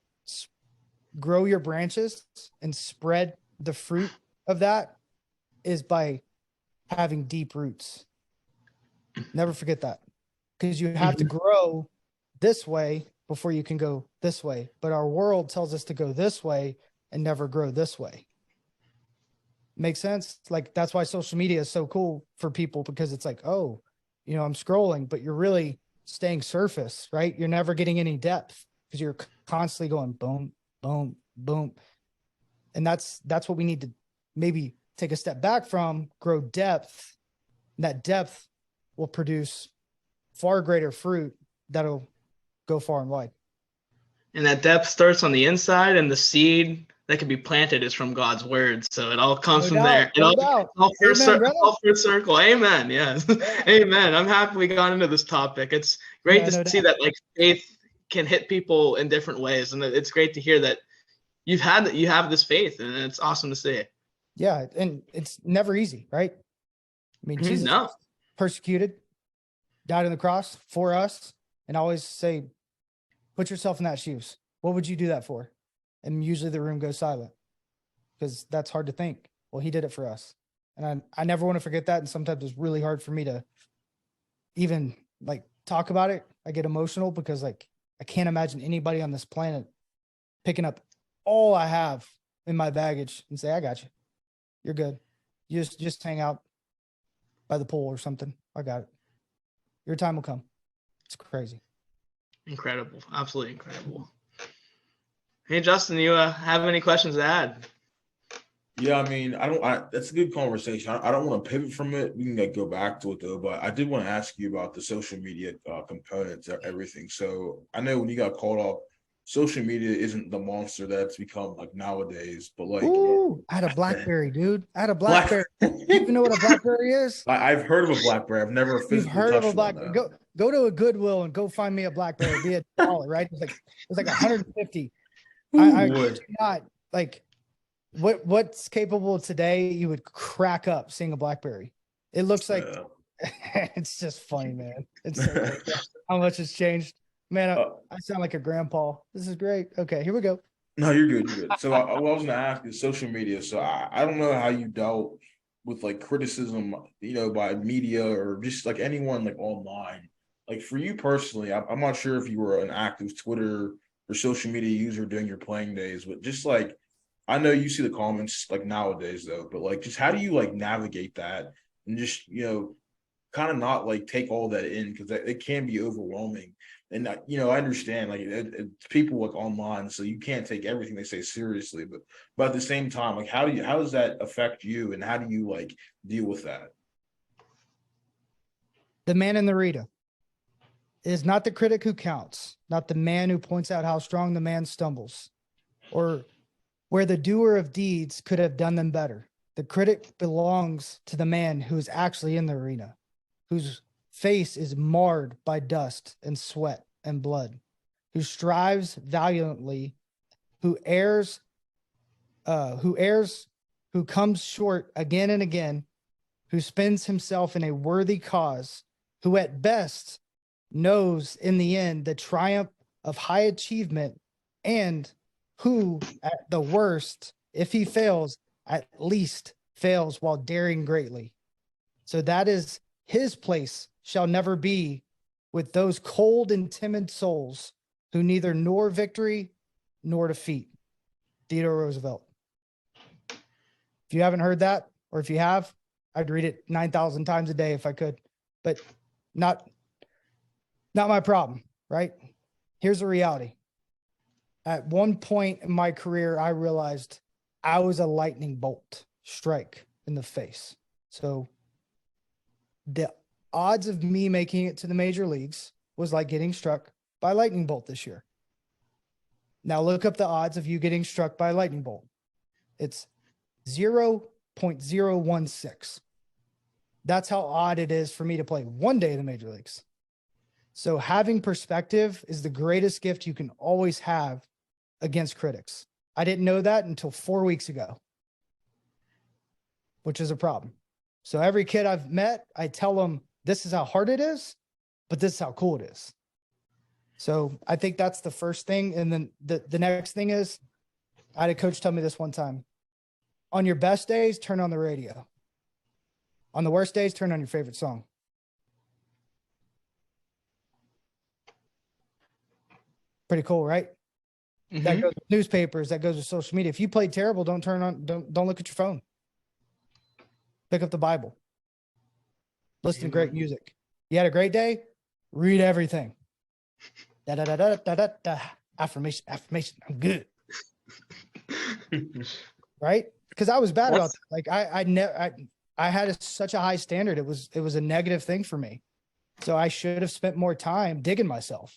grow your branches and spread the fruit of that is by having deep roots. Never forget that. because you have to grow this way before you can go this way. But our world tells us to go this way and never grow this way. Make sense? Like, that's why social media is so cool for people, because it's like, oh, you know, I'm scrolling, but you're really staying surface, right? You're never getting any depth because you're constantly going boom, boom, boom. And that's what we need to maybe take a step back from, grow depth. And that depth will produce far greater fruit that'll go far and wide. And that depth starts on the inside, and the seed that can be planted is from God's word. So it all comes from there. It all full circle. Amen. Yes. Amen. I'm happy we got into this topic. It's great to see that like faith can hit people in different ways. And it's great to hear that you have this faith, and it's awesome to see. Yeah. And it's never easy, right? I mean, Jesus was persecuted, died on the cross for us. And I always say, put yourself in that shoes. What would you do that for? And usually the room goes silent because that's hard to think. Well, he did it for us. And I never want to forget that. And sometimes it's really hard for me to even like talk about it. I get emotional because like, I can't imagine anybody on this planet picking up all I have in my baggage and say, I got you. You're good. You just hang out by the pool or something. I got it. Your time will come. It's crazy. Incredible. Absolutely incredible. Hey, Justin, you have any questions to add? Yeah, I mean, that's a good conversation. I don't want to pivot from it. We can go back to it though, but I did want to ask you about the social media components of everything. So I know when you got called up, social media isn't the monster that it's become like nowadays, but like, I had a BlackBerry, dude. I had a BlackBerry. You even know what a BlackBerry is? I've heard of a BlackBerry. I've never physically heard of a BlackBerry. Go to a Goodwill and go find me a BlackBerry. It'd be $1, right? It was like 150. I would not like what's capable today. You would crack up seeing a BlackBerry. It looks like it's just funny, man. It's so how much has changed, man. I sound like a grandpa. This is great. Okay, here we go. No, you're good. You're good. So I was going to ask you social media. So I don't know how you dealt with like criticism, by media or just like anyone like online. Like for you personally, I'm not sure if you were an active Twitter or social media user during your playing days, but just like, I know you see the comments like nowadays though, but like, just how do you like navigate that and just, kind of not like take all that in because it can be overwhelming. And, I understand like it's people like online, so you can't take everything they say seriously, but at the same time, like how does that affect you and how do you like deal with that? The man in the arena. It is not the critic who counts, not the man who points out how strong the man stumbles, or where the doer of deeds could have done them better. The critic belongs to the man who is actually in the arena, whose face is marred by dust and sweat and blood, who strives valiantly, who comes short again and again, who spends himself in a worthy cause, who at best knows in the end the triumph of high achievement, and who at the worst, if he fails, at least fails while daring greatly. So that is his place shall never be with those cold and timid souls who neither nor victory nor defeat. Theodore Roosevelt. If you haven't heard that, or if you have, I'd read it 9,000 times a day if I could, but not my problem, right? Here's the reality. At one point in my career, I realized I was a lightning bolt strike in the face. So the odds of me making it to the major leagues was like getting struck by a lightning bolt this year. Now look up the odds of you getting struck by a lightning bolt. It's 0.016. That's how odd it is for me to play one day in the major leagues. So having perspective is the greatest gift you can always have against critics. I didn't know that until 4 weeks ago, which is a problem. So every kid I've met, I tell them this is how hard it is, but this is how cool it is. So I think that's the first thing. And then the next thing is, I had a coach tell me this one time: on your best days, turn on the radio. On the worst days, turn on your favorite song. Pretty cool, right? That goes with newspapers, that goes with social media. If you played terrible, don't look at your phone. Pick up the Bible. Listen to great music. You had a great day? Read everything. Affirmation. I'm good. Right? Because I was bad about that. Like I had such a high standard. It was a negative thing for me. So I should have spent more time digging myself.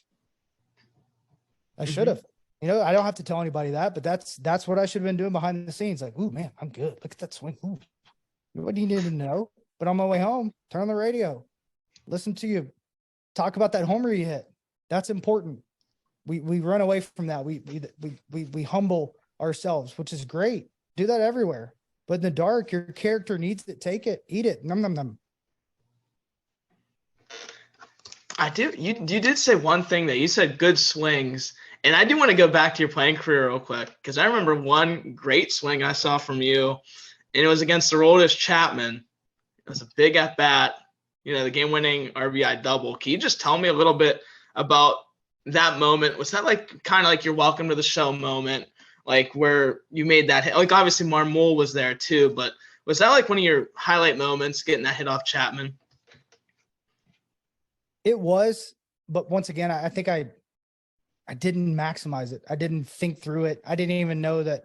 I should have. You know, I don't have to tell anybody that, but that's what I should have been doing behind the scenes. Like, ooh, man, I'm good. Look at that swing. Ooh. What do you need to know? But on my way home, turn on the radio, listen to you talk about that homer you hit. That's important. We run away from that. We humble ourselves, which is great. Do that everywhere. But in the dark, your character needs it. Take it, eat it. Num num num. I do. You did say one thing that you said good swings. And I do want to go back to your playing career real quick, because I remember one great swing I saw from you, and it was against Aroldis Chapman. It was a big at-bat, you know, the game-winning RBI double. Can you just tell me a little bit about that moment? Was that like kind of like your welcome to the show moment, like where you made that hit? Like obviously Marmol was there too, but was that like one of your highlight moments, getting that hit off Chapman? It was, but once again, I think I didn't maximize it. I didn't think through it. I didn't even know that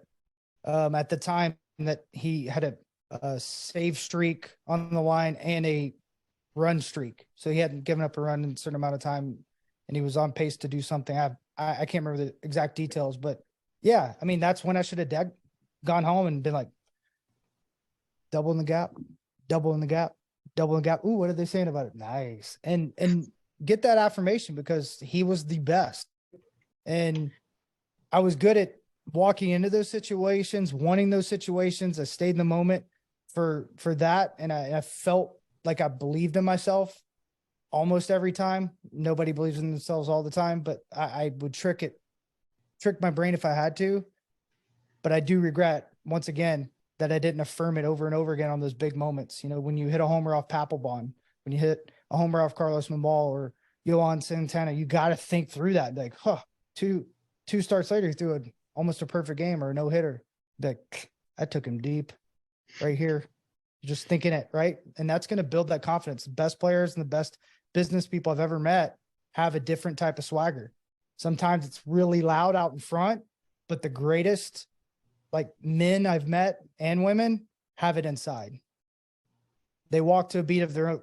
at the time that he had a save streak on the line and a run streak. So he hadn't given up a run in a certain amount of time, and he was on pace to do something. I can't remember the exact details, but yeah, I mean, that's when I should have gone home and been like, double in the gap, double in the gap, double in the gap. Ooh, what are they saying about it? Nice. And get that affirmation, because he was the best. And I was good at walking into those situations, wanting those situations. I stayed in the moment for that. And I felt like I believed in myself almost every time. Nobody believes in themselves all the time, but I would trick my brain if I had to. But I do regret, once again, that I didn't affirm it over and over again on those big moments. You know, when you hit a homer off Papelbon, when you hit a homer off Carlos Memal or Yohan Santana, you got to think through that. Like, two starts later, he threw almost a perfect game or a no-hitter. Like, I took him deep right here. Just thinking it, right? And that's going to build that confidence. The best players and the best business people I've ever met have a different type of swagger. Sometimes it's really loud out in front, but the greatest, like, men I've met and women have it inside. They walk to a beat of their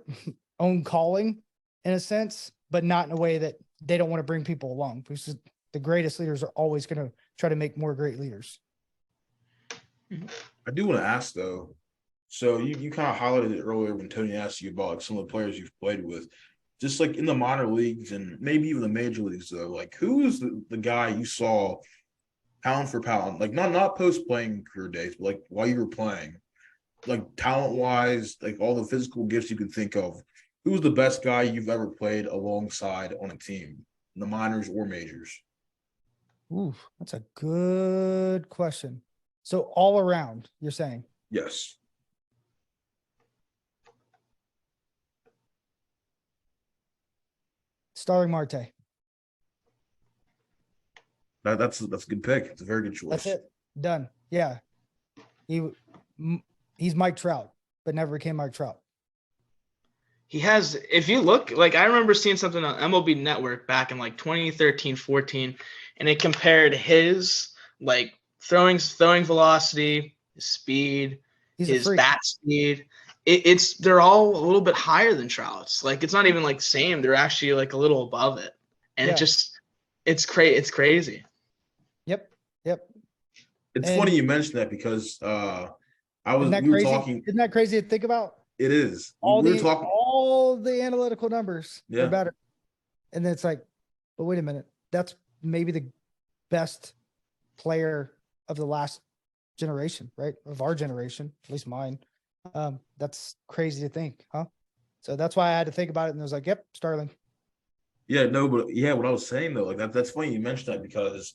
own calling, in a sense, but not in a way that they don't want to bring people along. Because the greatest leaders are always going to try to make more great leaders. I do want to ask, though, so you kind of highlighted it earlier when Tony asked you about like some of the players you've played with. Just like in the minor leagues and maybe even the major leagues, though, like who is the guy you saw pound for pound, like not post-playing career days, but like while you were playing, like talent-wise, like all the physical gifts you could think of, who was the best guy you've ever played alongside on a team, in the minors or majors? Ooh, that's a good question. So all around, you're saying? Yes. Starling Marte. That's a good pick. It's a very good choice. That's it. Done. Yeah. He's Mike Trout, but never became Mike Trout. He has, if you look, like I remember seeing something on MLB Network back in like 2013, 14, and it compared his like throwing velocity, his speed, his bat speed. They're all a little bit higher than Trout's. Like it's not even like same. They're actually like a little above it. And it's crazy. Yep. It's funny you mentioned that because Isn't that crazy to think about? It is. All the analytical numbers are better. And then it's like, but wait a minute. That's maybe the best player of the last generation, right? Of our generation, at least mine. That's crazy to think, huh? So that's why I had to think about it, and I was like, yep, Starling. Yeah, no, but yeah, what I was saying though, like that's funny you mentioned that, because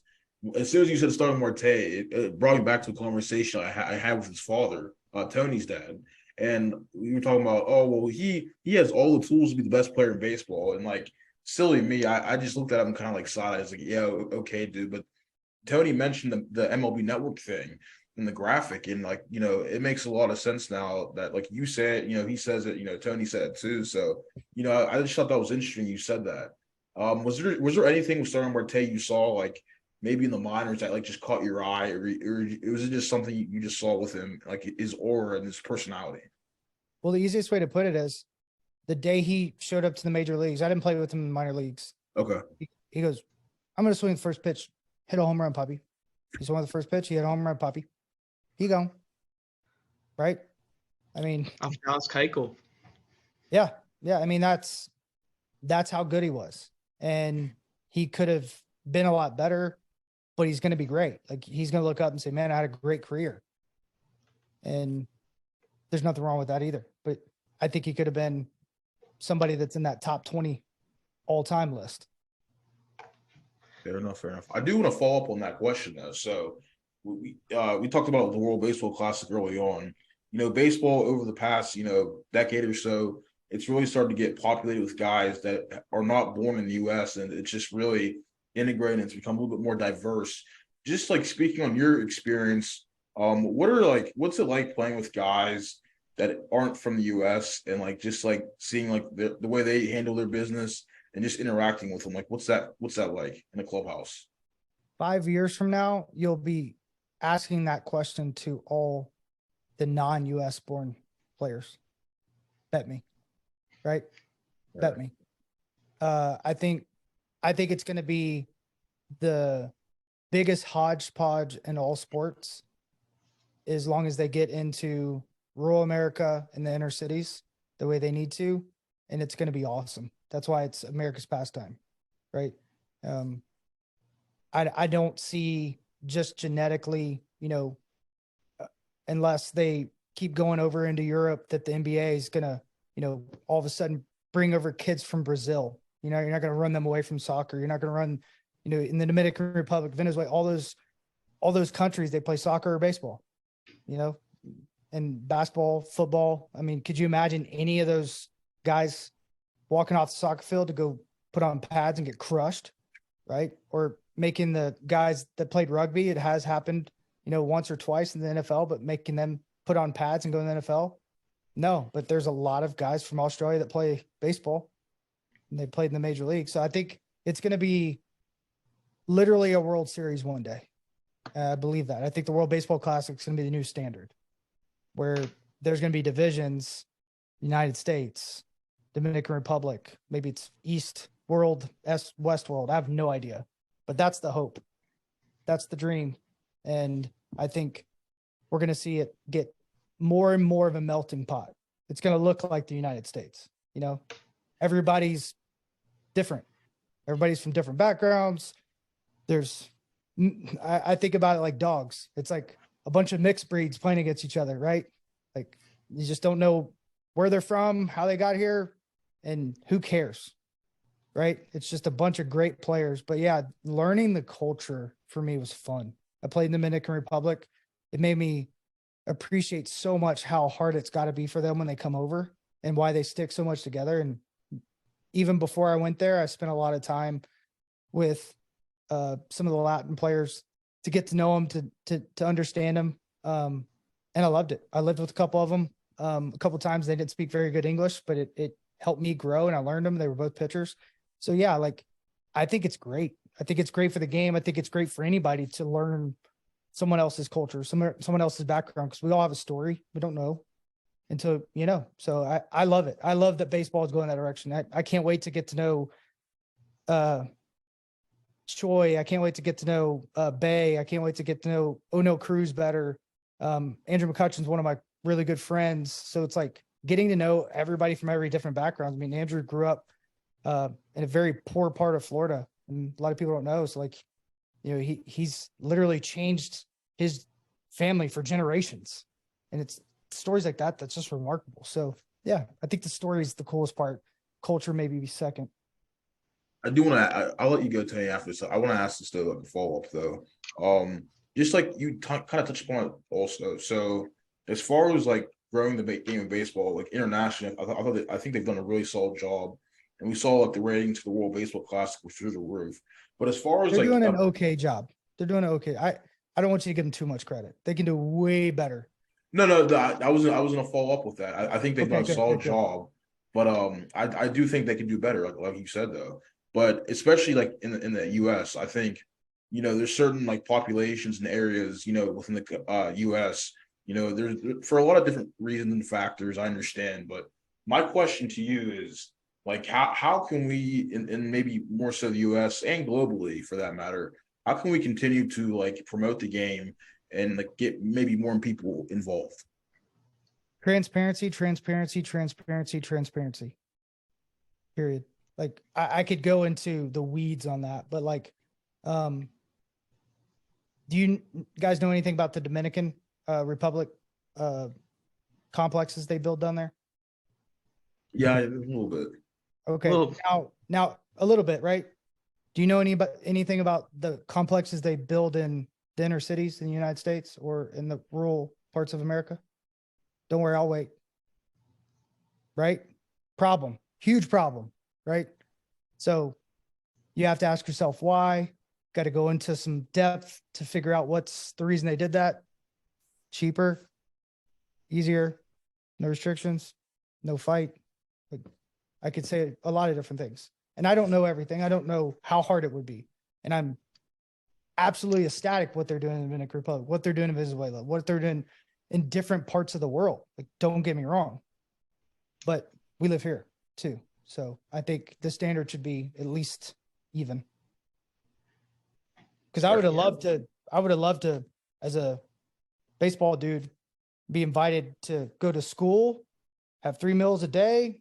as soon as you said Starling Marte, it brought me back to a conversation I had with his father, Tony's dad. And we were talking about, oh, well, he has all the tools to be the best player in baseball. And like silly me. I just looked at him kind of like side. I was like, yeah, okay, dude. But Tony mentioned the MLB Network thing in the graphic, and like, it makes a lot of sense now that like you said, he says it, Tony said it too. So, I just thought that was interesting you said that. Was there anything with Starling Marte you saw like maybe in the minors that like just caught your eye, or was it just something you just saw with him, like his aura and his personality? Well, the easiest way to put it is the day he showed up to the major leagues, I didn't play with him in the minor leagues. Okay. He goes, I'm going to swing the first pitch, hit a home run, puppy. He swung the first pitch, he hit a home run, puppy. He gone. Right? I mean, Dallas Keuchel. Yeah. Yeah. I mean, that's how good he was. And he could have been a lot better, but he's going to be great. Like, he's going to look up and say, man, I had a great career. And there's nothing wrong with that either. But I think he could have been somebody that's in that top 20 all-time list. Fair enough. I do want to follow up on that question though. So we talked about the World Baseball Classic early on. Baseball over the past, decade or so, it's really started to get populated with guys that are not born in the U.S. and it's just really integrated. It's become a little bit more diverse. Just like speaking on your experience, what's it like playing with guys that aren't from the U.S. and like just like seeing like the way they handle their business and just interacting with them? Like, what's that like in a clubhouse? 5 years from now, you'll be asking that question to all the non-U.S. born players. Bet me. Right? Bet me. I think it's going to be the biggest hodgepodge in all sports as long as they get into rural America and the inner cities the way they need to. And it's going to be awesome. That's why it's America's pastime. Right? I don't see just genetically, unless they keep going over into Europe, that the NBA is going to, all of a sudden bring over kids from Brazil. You're not going to run them away from soccer. You're not going to run, in the Dominican Republic, Venezuela, all those countries, they play soccer or baseball, and basketball, football. I mean, could you imagine any of those guys walking off the soccer field to go put on pads and get crushed, right? Or making the guys that played rugby, it has happened, once or twice in the NFL, but making them put on pads and go in the NFL? No, but there's a lot of guys from Australia that play baseball and they played in the major league. So I think it's going to be literally a World Series one day. I believe that. I think the World Baseball Classic is going to be the new standard where there's going to be divisions, United States, Dominican Republic, maybe it's East World, West World. I have no idea, but that's the hope. That's the dream. And I think we're going to see it get more and more of a melting pot. It's going to look like the United States. Everybody's different. Everybody's from different backgrounds. I think about it like dogs. It's like a bunch of mixed breeds playing against each other, right? Like, you just don't know where they're from, how they got here, and who cares, right? It's just a bunch of great players. But yeah, learning the culture for me was fun. I played in the Dominican Republic. It made me appreciate so much how hard it's got to be for them when they come over and why they stick so much together. And even before I went there, I spent a lot of time with some of the Latin players to get to know them, to understand them. And I loved it. I lived with a couple of them. A couple of times they didn't speak very good English, but it helped me grow and I learned them. They were both pitchers. So yeah, like, I think it's great. I think it's great for the game. I think it's great for anybody to learn someone else's culture, someone else's background, because we all have a story. We don't know until, so I love it. I love that baseball is going that direction. I can't wait to get to know Choi. I can't wait to get to know Bay. I can't wait to get to know O'Neill Cruz better. Andrew McCutcheon's one of my really good friends. So it's like getting to know everybody from every different background. I mean, Andrew grew up in a very poor part of Florida, and a lot of people don't know. So like, he's literally changed his family for generations, and it's stories like that that's just remarkable. So yeah, I think the story is the coolest part. Culture maybe be second. I do want to. I'll let you go, Tony, after this. I want to ask this though, like a follow up though. Just like you kind of touched upon it also. So as far as like growing the game of baseball, like internationally, I think they've done a really solid job and we saw like the ratings for the World Baseball Classic were through the roof. But as far as they're like doing an okay job. They're doing okay. I don't want you to give them too much credit. They can do way better. No, I was gonna follow up with that. I think they've done a solid job, but I do think they can do better, like you said though. But especially like in the U.S., I think there's certain like populations and areas within the U.S. There's for a lot of different reasons and factors. I understand, but my question to you is like how can we and maybe more so the U.S. and globally for that matter, how can we continue to like promote the game and like get maybe more people involved? Transparency. Period. Like I could go into the weeds on that, but like, do you guys know anything about the Dominican Republic complexes they build down there? Yeah, a little bit. Okay. Now a little bit, right? Do you know anything about the complexes they build in the inner cities in the United States or in the rural parts of America? Don't worry, I'll wait. Right? Problem. Huge problem, right? So you have to ask yourself why. Got to go into some depth to figure out what's the reason they did that. Cheaper, easier, no restrictions, no fight. I could say a lot of different things. And I don't know everything. I don't know how hard it would be. And I'm absolutely ecstatic what they're doing in the Dominican Republic, what they're doing in Venezuela, what they're doing in different parts of the world. Like, don't get me wrong. But we live here too. So I think the standard should be at least even. Because I would have loved to, as a baseball dude, be invited to go to school, have 3 meals a day,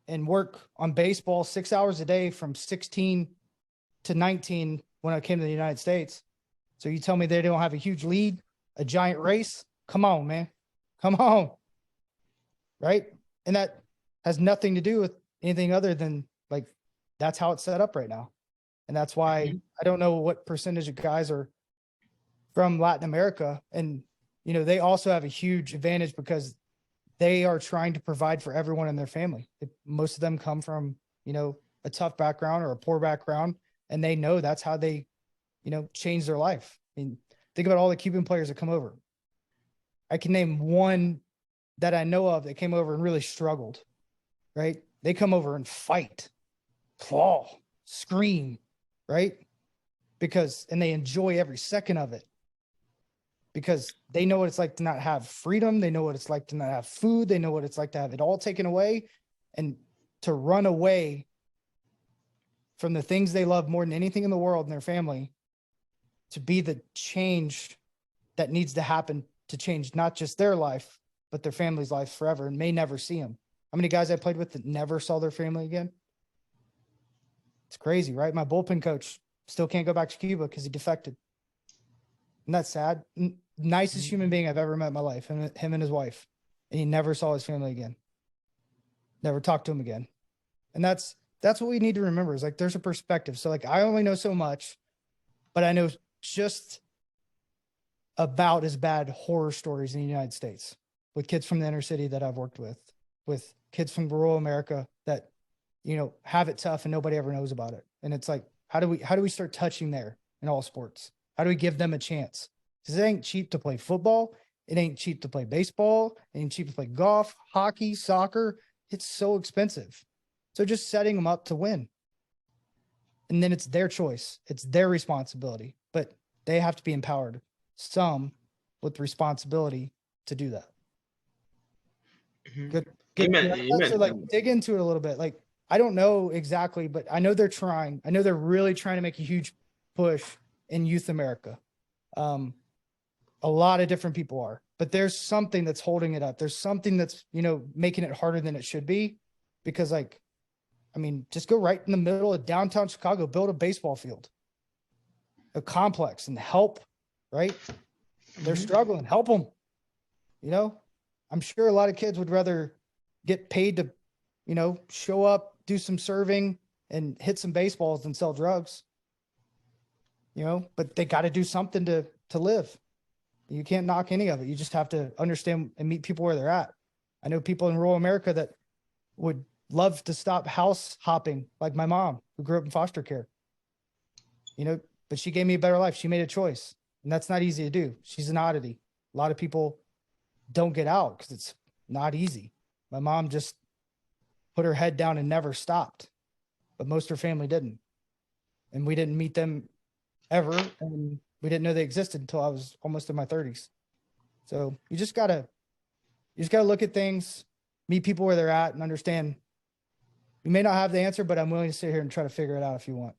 and work on baseball 6 hours a day from 16 to 19 when I came to the United States. So you tell me they don't have a huge lead, a giant race? Come on, man. Come on. Right? And that has nothing to do with anything other than like, that's how it's set up right now. And that's why I don't know what percentage of guys are from Latin America. And, they also have a huge advantage because they are trying to provide for everyone in their family. Most of them come from, a tough background or a poor background, and they know that's how they, change their life. I mean, think about all the Cuban players that come over. I can name one that I know of that came over and really struggled, right? They come over and fight, claw, scream, right? And they enjoy every second of it because they know what it's like to not have freedom. They know what it's like to not have food. They know what it's like to have it all taken away and to run away from the things they love more than anything in the world and their family, to be the change that needs to happen to change not just their life, but their family's life forever, and may never see them. How many guys I played with that never saw their family again? It's crazy, right? My bullpen coach still can't go back to Cuba because he defected. And that's sad. Nicest human being I've ever met in my life, him and his wife. And he never saw his family again. Never talked to him again. And that's what we need to remember, is like, there's a perspective. So like, I only know so much, but I know just about as bad horror stories in the United States with kids from the inner city that I've worked with kids from rural America that, have it tough and nobody ever knows about it. And it's like, how do we start touching there in all sports? How do we give them a chance? Because it ain't cheap to play football. It ain't cheap to play baseball. It ain't cheap to play golf, hockey, soccer. It's so expensive. So just setting them up to win. And then it's their choice. It's their responsibility, but they have to be empowered, some with responsibility to do that. Good. So like, dig into it a little bit. Like, I don't know exactly, but I know they're trying. I know they're really trying to make a huge push in youth America. A lot of different people are, but there's something that's holding it up. There's something that's, making it harder than it should be, because like, I mean, just go right in the middle of downtown Chicago, build a baseball field, a complex, and help, right? They're struggling, help them. I'm sure a lot of kids would rather get paid to, show up, do some serving and hit some baseballs than sell drugs, but they got to do something to live. You can't knock any of it. You just have to understand and meet people where they're at. I know people in rural America that would love to stop house hopping like my mom, who grew up in foster care. But she gave me a better life. She made a choice, and that's not easy to do. She's an oddity. A lot of people don't get out because it's not easy. My mom just put her head down and never stopped, but most of her family didn't. And we didn't meet them ever, and we didn't know they existed until I was almost in my 30s. So you just gotta look at things, meet people where they're at, and understand you may not have the answer, but I'm willing to sit here and try to figure it out if you want.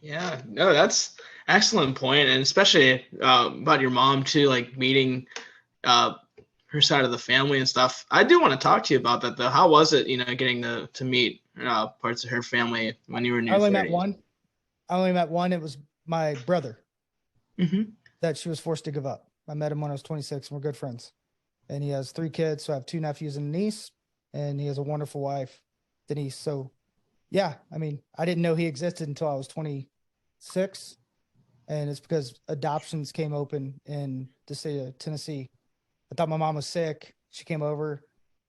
Yeah, no, that's excellent point, and especially about your mom too, like meeting her side of the family and stuff. I do want to talk to you about that though. How was it, getting to meet parts of her family when you were in your 30s? I only met one. It was my brother Mm-hmm. that she was forced to give up. I met him when I was 26, and we're good friends. And he has 3 kids, so I have 2 nephews and a niece, and he has a wonderful wife, Denise. So, yeah, I mean, I didn't know he existed until I was 26, and it's because adoptions came open in the state of Tennessee. I thought my mom was sick. She came over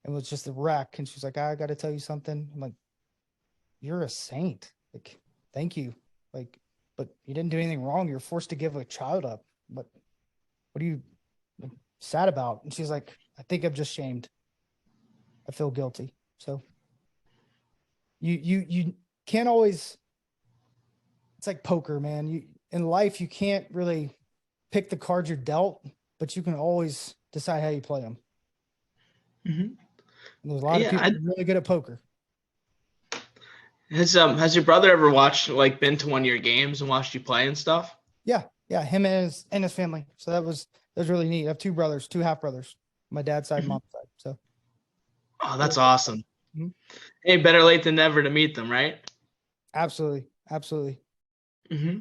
and was just a wreck, and she's like, I got to tell you something. I'm like, you're a saint. Like, thank you. Like, but you didn't do anything wrong. You're forced to give a child up. But what are you sad about? And she's like, I think I'm just shamed. I feel guilty. So you can't always, it's like poker, man. In life, you can't really pick the cards you're dealt, but you can always decide how you play them. Mm-hmm. And there's a lot of people really good at poker. Has your brother ever been to one of your games and watched you play and stuff? Yeah, him and his family. So that was really neat. I have 2 brothers, 2 half brothers, my dad's side, mom's side. So, oh, that's awesome. Mm-hmm. Hey, better late than never to meet them, right? Absolutely. Mm-hmm.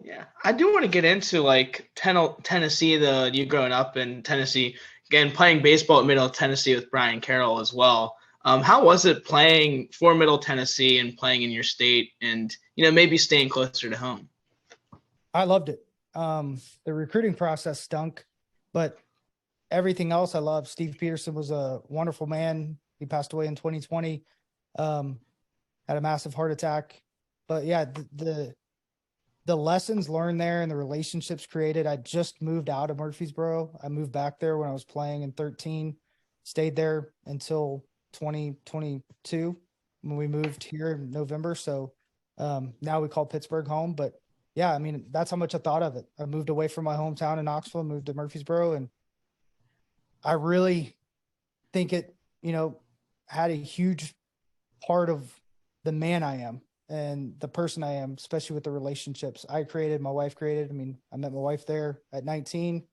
Yeah, I do want to get into Tennessee. You growing up in Tennessee, again playing baseball at Middle Tennessee with Brian Carroll as well. How was it playing for Middle Tennessee and playing in your state, and maybe staying closer to home? I loved it. The recruiting process stunk, but everything else I loved. Steve Peterson was a wonderful man. He passed away in 2020. Had a massive heart attack. But yeah, the lessons learned there and the relationships created. I just moved out of Murfreesboro. I moved back there when I was playing in 2013. Stayed there until 2022 when we moved here in November. So now we call Pittsburgh home. But yeah, I mean, that's how much I thought of it. I moved away from my hometown in Knoxville, moved to Murfreesboro, and I really think it, had a huge part of the man I am and the person I am, especially with the relationships I created, my wife created. I mean, I met my wife there at 19.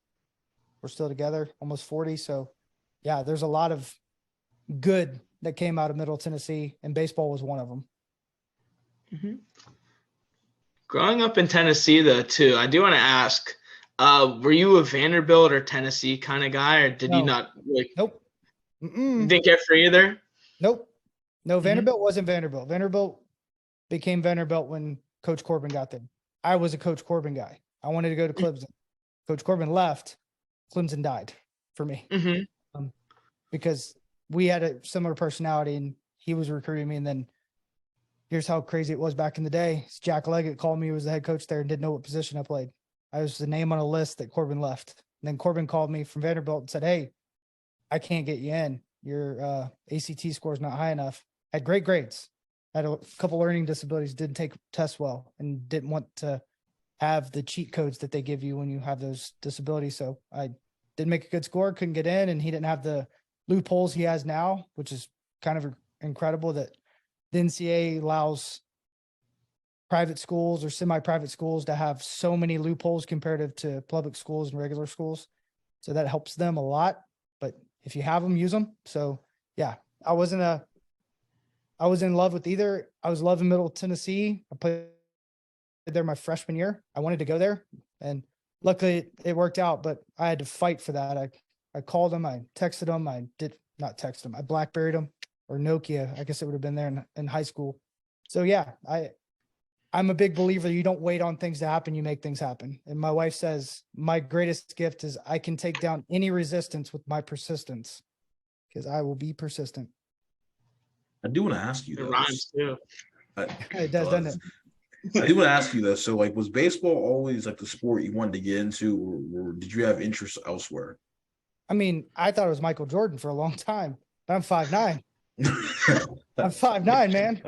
We're still together, almost 40. So yeah, there's a lot of good that came out of Middle Tennessee, and baseball was one of them. Mm-hmm. Growing up in Tennessee, though, too, I do want to ask, were you a Vanderbilt or Tennessee kind of guy, or did you not? Nope. Didn't care for either? Nope. No, Vanderbilt wasn't Vanderbilt. Vanderbilt became Vanderbilt when Coach Corbin got there. I was a Coach Corbin guy. I wanted to go to Clemson. Coach Corbin left. Clemson died for me because we had a similar personality, and he was recruiting me. And then here's how crazy it was back in the day. Jack Leggett called me, who was the head coach there, and didn't know what position I played. I was the name on a list that Corbin left. And then Corbin called me from Vanderbilt and said, hey, I can't get you in. Your ACT score is not high enough. Had great grades. Had a couple learning disabilities, didn't take tests well, and didn't want to have the cheat codes that they give you when you have those disabilities. So I didn't make a good score, couldn't get in, and he didn't have the loopholes he has now, which is kind of incredible that the NCAA allows private schools or semi-private schools to have so many loopholes comparative to public schools and regular schools. So that helps them a lot. But if you have them, use them. So yeah, I was in love with either. I was loving Middle Tennessee. I played there my freshman year. I wanted to go there, and luckily it worked out, but I had to fight for that. I called them, I texted them. I did not text them. I BlackBerried them, or Nokia. I guess it would have been there in high school. So yeah, I'm a big believer you don't wait on things to happen, you make things happen. And my wife says my greatest gift is I can take down any resistance with my persistence. because I will be persistent. I do want to ask you It though. rhymes too. It does, doesn't it? I do want to ask you though. So, like, was baseball always like the sport you wanted to get into, or did you have interests elsewhere? I mean, I thought it was Michael Jordan for a long time, but I'm 5'9". I'm 5'9", man.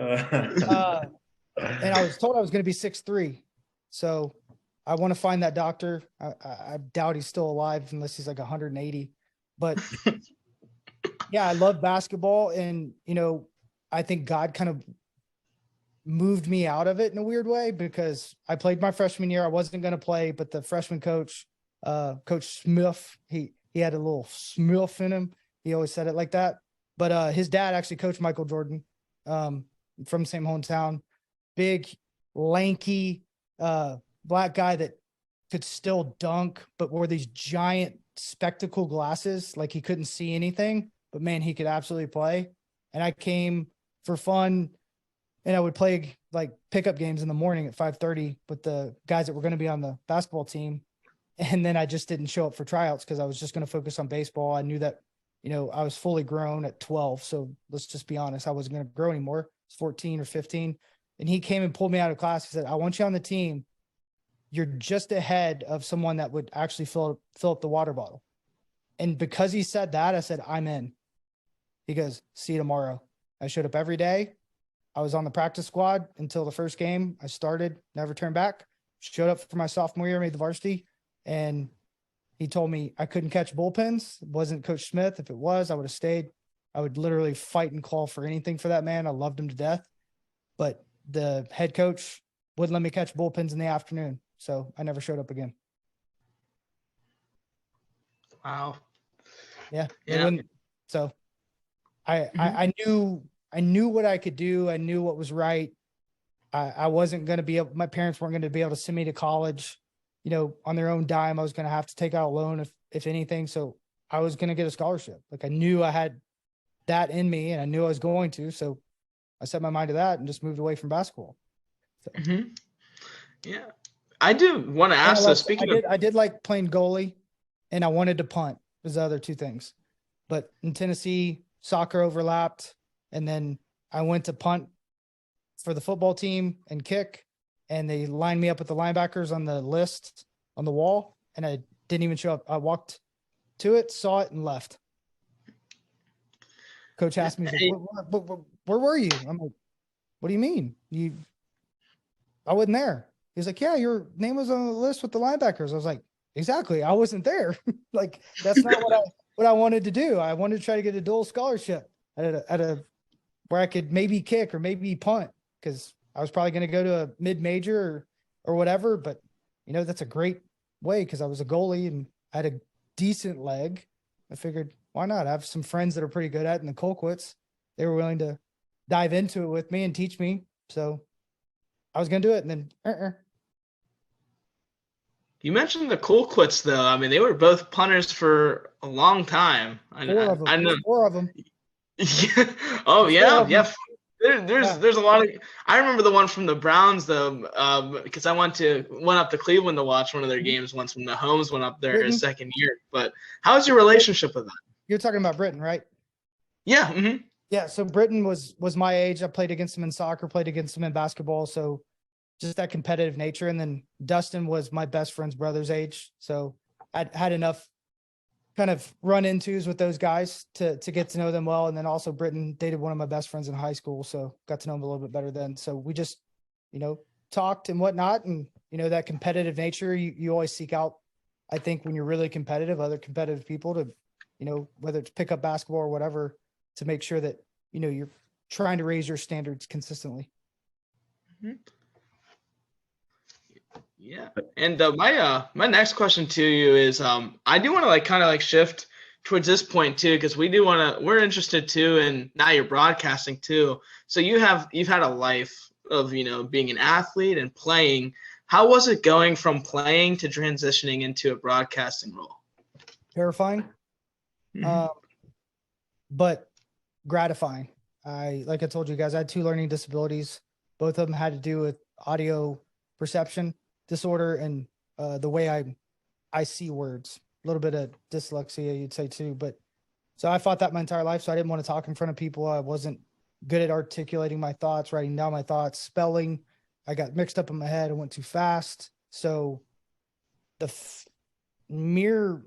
And I was told I was going to be 6'3". So I want to find that doctor. I doubt he's still alive unless he's like 180. But yeah, I love basketball. And, I think God kind of moved me out of it in a weird way, because I played my freshman year. I wasn't going to play, but the freshman coach, Coach Smith, he had a little Smith in him. He always said it like that. But his dad actually coached Michael Jordan, from the same hometown. Big, lanky, black guy that could still dunk, but wore these giant spectacle glasses, like he couldn't see anything. But man, he could absolutely play. And I came for fun, and I would play like pickup games in the morning at 5:30 with the guys that were going to be on the basketball team. And then I just didn't show up for tryouts because I was just going to focus on baseball. I knew that, I was fully grown at 12. So let's just be honest. I wasn't going to grow anymore. I was 14 or 15. And he came and pulled me out of class. He said, I want you on the team. You're just ahead of someone that would actually fill up the water bottle. And because he said that, I said, I'm in. He goes, see you tomorrow. I showed up every day. I was on the practice squad until the first game. I started, never turned back. Showed up for my sophomore year, made the varsity. And he told me I couldn't catch bullpens. It wasn't Coach Smith. If it was, I would have stayed. I would literally fight and claw for anything for that man. I loved him to death. But the head coach wouldn't let me catch bullpens in the afternoon. So I never showed up again. Wow. Yeah. Yeah. So I knew what I could do. I knew what was right. I wasn't going to be able, my parents weren't going to be able to send me to college, on their own dime. I was going to have to take out a loan if anything. So I was going to get a scholarship. Like I knew I had that in me, and I knew I was going to. So I set my mind to that and just moved away from basketball. So. Yeah. I do want to ask this. I did like playing goalie, and I wanted to punt. Was the other two things. But in Tennessee, soccer overlapped, and then I went to punt for the football team and kick, and they lined me up with the linebackers on the list on the wall, and I didn't even show up. I walked to it, saw it, and left. Coach asked me, where were you? I'm like, what do you mean? I wasn't there. He's like, yeah, your name was on the list with the linebackers. I was like, exactly. I wasn't there. Like, that's not what I wanted to do. I wanted to try to get a dual scholarship at a where I could maybe kick or maybe punt, because I was probably going to go to a mid-major or whatever. But, that's a great way, because I was a goalie and I had a decent leg. I figured, why not? I have some friends that are pretty good at it in the Colquitts. They were willing to dive into it with me and teach me. So I was going to do it. And then, You mentioned the Colquitts, though. I mean, they were both punters for a long time. I know. 4 of them. Oh, yeah. Yeah. There's a lot of. I remember the one from the Browns, though, because I went up to Cleveland to watch one of their games once when the Holmes went up there his second year. But how's your relationship with that? You're talking about Britton, right? Yeah. Mm-hmm. Yeah. So Britton was my age. I played against him in soccer, played against him in basketball. So just that competitive nature. And then Dustin was my best friend's brother's age. So I had enough kind of run-intos with those guys to get to know them well. And then also Britton dated one of my best friends in high school. So got to know him a little bit better then. So we just, talked and whatnot. And, that competitive nature, you always seek out, I think, when you're really competitive, other competitive people to, whether it's pick up basketball or whatever, to make sure that, you're trying to raise your standards consistently. Mm-hmm. Yeah. And my next question to you is I do want to kind of shift towards this point too, because we're interested too, and now you're broadcasting too. So you've had a life of being an athlete and playing. How was it going from playing to transitioning into a broadcasting role? Terrifying, but gratifying. Like I told you guys, I had 2 learning disabilities. Both of them had to do with audio perception disorder and the way I see words. A little bit of dyslexia, you'd say too. But So I fought that my entire life. So I didn't want to talk in front of people. I wasn't good at articulating my thoughts, writing down my thoughts, spelling. I got mixed up in my head. I went too fast. So the mere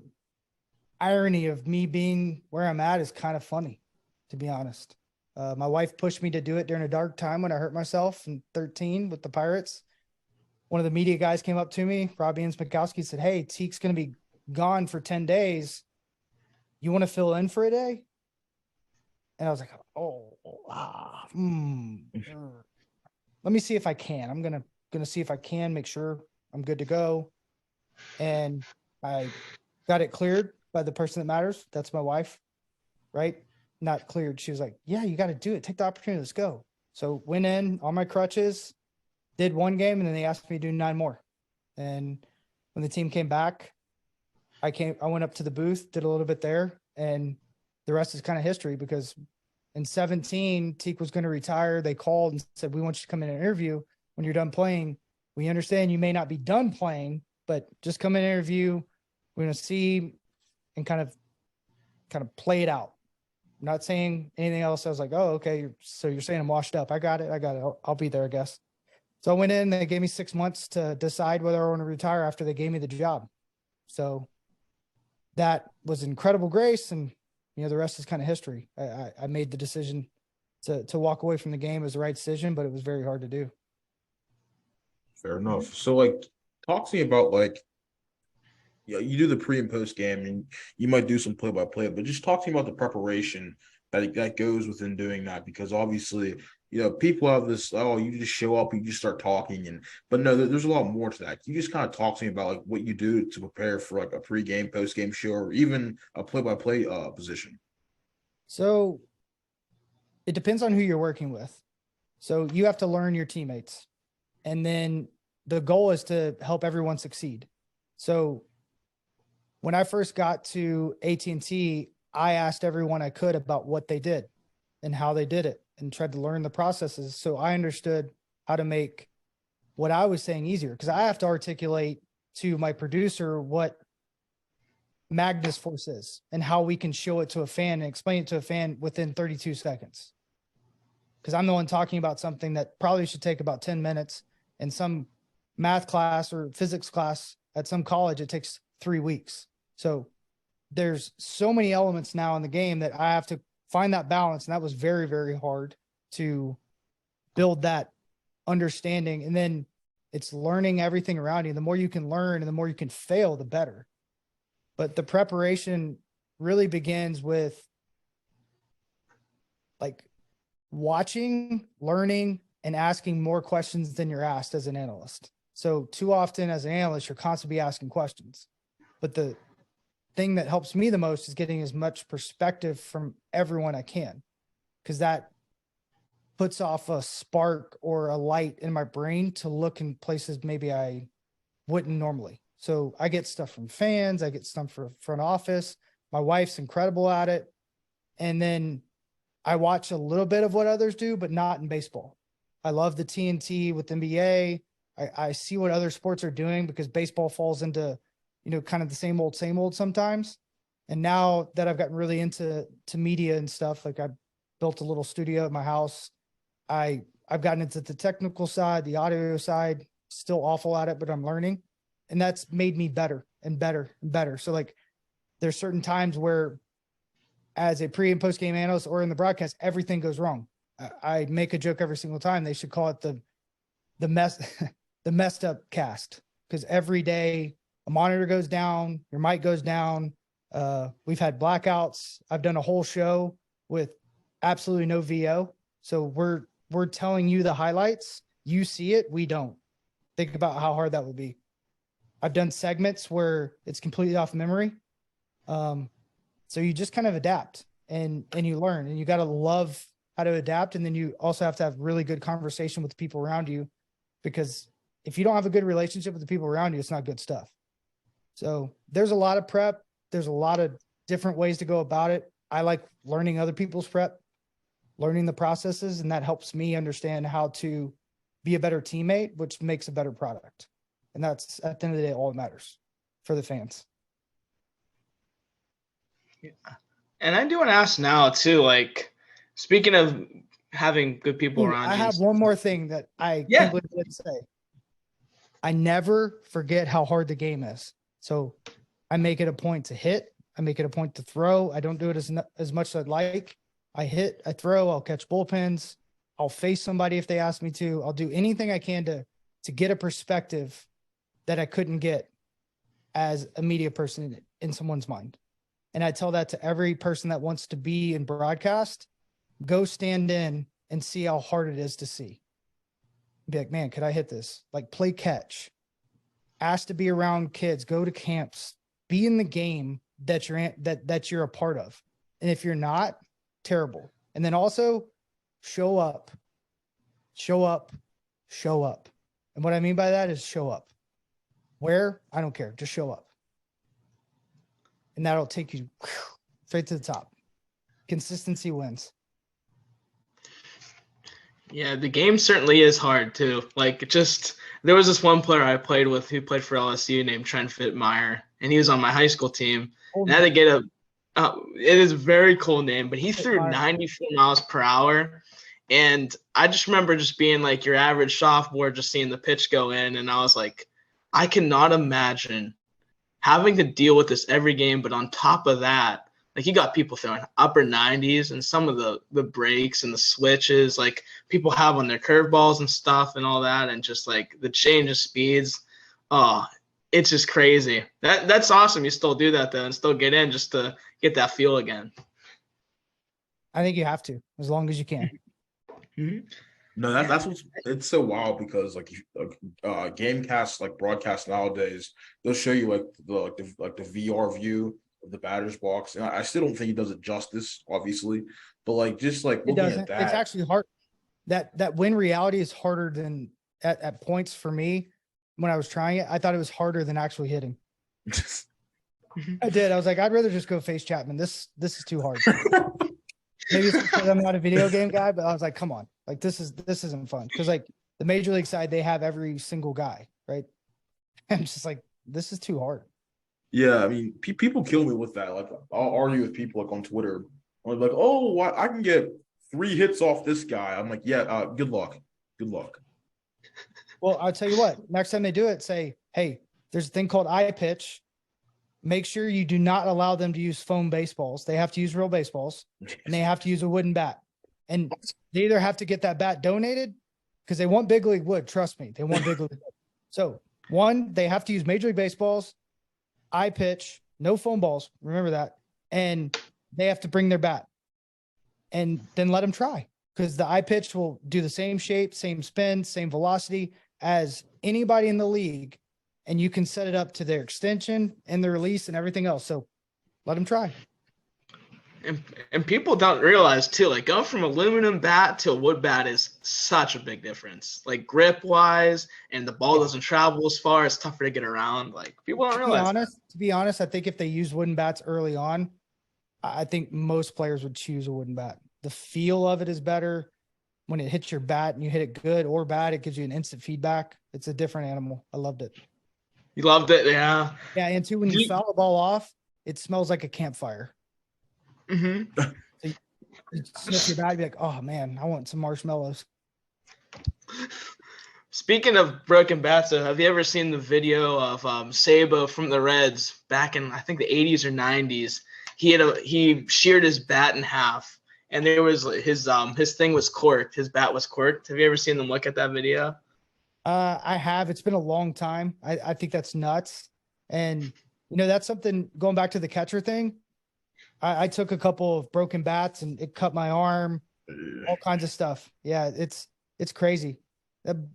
irony of me being where I'm at is kind of funny, to be honest. My wife pushed me to do it during a dark time when I hurt myself in 13 with the Pirates. One of the media guys came up to me, Robbie Smikowski, said, "Hey, Teek's going to be gone for 10 days. You want to fill in for a day?" And I was like, let me see if I can. I'm going to see if I can, make sure I'm good to go. And I got it cleared by the person that matters. That's my wife, right? Not cleared. She was like, "Yeah, you got to do it. Take the opportunity. Let's go." So went in on my crutches, did one game, and then they asked me to do 9 more. And when the team came back, I went up to the booth, did a little bit there, and the rest is kind of history, because in 17, Teek was going to retire. They called and said, "We want you to come in and interview when you're done playing. We understand you may not be done playing, but just come in and interview. We're going to see and kind of play it out." I'm not saying anything else. I was like, "Oh, okay. So you're saying I'm washed up. I got it. I'll be there, I guess." So I went in, they gave me 6 months to decide whether I want to retire after they gave me the job. So that was incredible grace. And, the rest is kind of history. I made the decision to walk away from the game. It was the right decision, but it was very hard to do. Fair enough. So, talk to me about, you do the pre and post game, and you might do some play-by-play, but just talk to me about the preparation that goes within doing that, because obviously, people have this, you just show up, you just start talking, but no, there's a lot more to that. Can you just kind of talk to me about what you do to prepare for a pre-game, post-game show, or even a play-by-play position? So it depends on who you're working with. So you have to learn your teammates, and then the goal is to help everyone succeed. So when I first got to AT&T, I asked everyone I could about what they did and how they did it, and tried to learn the processes. So I understood how to make what I was saying easier, because I have to articulate to my producer what Magnus force is and how we can show it to a fan and explain it to a fan within 32 seconds. Because I'm the one talking about something that probably should take about 10 minutes. In some math class or physics class at some college, it takes 3 weeks. So there's so many elements now in the game that I have to find that balance. And that was very, very hard to build that understanding. And then it's learning everything around you. The more you can learn and the more you can fail, the better. But the preparation really begins with watching, learning, and asking more questions than you're asked as an analyst. So too often as an analyst, you're constantly asking questions. But the thing that helps me the most is getting as much perspective from everyone I can, because that puts off a spark or a light in my brain to look in places maybe I wouldn't normally. So I get stuff from fans. I get stuff from front office. My wife's incredible at it. And then I watch a little bit of what others do, but not in baseball. I love the TNT with NBA. I see what other sports are doing, because baseball falls into, kind of the same old sometimes. And now that I've gotten really into media and stuff, I built a little studio at my house. I've gotten into the technical side, the audio side, still awful at it, but I'm learning. And that's made me better and better and better. So there's certain times where as a pre and post game analyst or in the broadcast, everything goes wrong. I make a joke every single time. They should call it the messed up cast, because every day a monitor goes down, your mic goes down. We've had blackouts. I've done a whole show with absolutely no VO. So we're telling you the highlights. You see it. We don't. Think about how hard that would be. I've done segments where it's completely off memory. So you just kind of adapt and you learn, and you got to love how to adapt. And then you also have to have really good conversation with the people around you, because if you don't have a good relationship with the people around you, it's not good stuff. So there's a lot of prep. There's a lot of different ways to go about it. I like learning other people's prep, learning the processes, and that helps me understand how to be a better teammate, which makes a better product. And that's, at the end of the day, all that matters for the fans. Yeah. And I do want to ask now too, like speaking of having good people around I you. have one more thing that I can't believe I didn't say. I never forget how hard the game is. So I make it a point to hit. I make it a point to throw. I don't do it as much as I'd like. I hit, I throw, I'll catch bullpens. I'll face somebody if they ask me to. I'll do anything I can to get a perspective that I couldn't get as a media person in someone's mind. And I tell that to every person that wants to be in broadcast, go stand in and see how hard it is to see. Be like, man, could I hit this? Like, play catch, ask to be around kids, go to camps, be in the game that you're a part of. And if you're not, terrible. And then also show up. And what I mean by that is show up. Where? I don't care. Just show up. And that'll take you straight to the top. Consistency wins. Yeah, the game certainly is hard too. Like, just there was this one player I played with who played for LSU named Trent Fittmeyer, and he was on my high school team. And I had to get it is a very cool name, but he threw 94 miles per hour. And I just remember just being like your average sophomore, just seeing the pitch go in. And I was like, I cannot imagine having to deal with this every game. But on top of that, like, you got people throwing upper 90s, and some of the breaks and the switches like people have on their curveballs and stuff and all that. And just like the change of speeds. Oh, it's just crazy. That's awesome. You still do that though, and still get in just to get that feel again. I think you have to, as long as you can. Mm-hmm. No, that's what's it's so wild, because Gamecast, like broadcast nowadays, they'll show you like the VR view of the batter's box, and I still don't think he does it justice, obviously, but like just like looking at that, it's actually hard. That win reality is harder than at points for me. When I was trying it, I thought it was harder than actually hitting. I did. I was like, I'd rather just go face Chapman. This is too hard. Maybe it's because I'm not a video game guy, but I was like, come on, like this isn't fun. Because like the major league side, they have every single guy, right? I'm just like, this is too hard. Yeah, I mean, people kill me with that. Like, I'll argue with people like on Twitter. I'm like, oh, I can get 3 hits off this guy. I'm like, yeah, good luck. Well, I'll tell you what, next time they do it, say, hey, there's a thing called eye pitch. Make sure you do not allow them to use foam baseballs. They have to use real baseballs, and they have to use a wooden bat. And they either have to get that bat donated, because they want big league wood. Trust me, they want big league wood. So, one, they have to use Major League Baseballs, eye pitch, no foam balls. Remember that. And they have to bring their bat. And then let them try, because the eye pitch will do the same shape, same spin, same velocity as anybody in the league, and you can set it up to their extension and the release and everything else. So let them try. And people don't realize too, like going from aluminum bat to a wood bat is such a big difference. Like grip wise, and the ball doesn't travel as far. It's tougher to get around. Like people don't realize. To be honest, I think if they use wooden bats early on, I think most players would choose a wooden bat. The feel of it is better. When it hits your bat and you hit it good or bad, it gives you an instant feedback. It's a different animal. I loved it. You loved it, yeah. Yeah, and too, when you foul the ball off, it smells like a campfire. Mm-hmm. So you sniff your bat, you'd be like, oh man, I want some marshmallows. Speaking of broken bats, have you ever seen the video of Sabo from the Reds back in, I think, the 80s or 90s? He sheared his bat in half, and there was his thing was corked. His bat was corked. Have you ever seen them look at that video? I have. It's been a long time. I think that's nuts. And, that's something, going back to the catcher thing, I took a couple of broken bats and it cut my arm, all kinds of stuff. Yeah, it's crazy.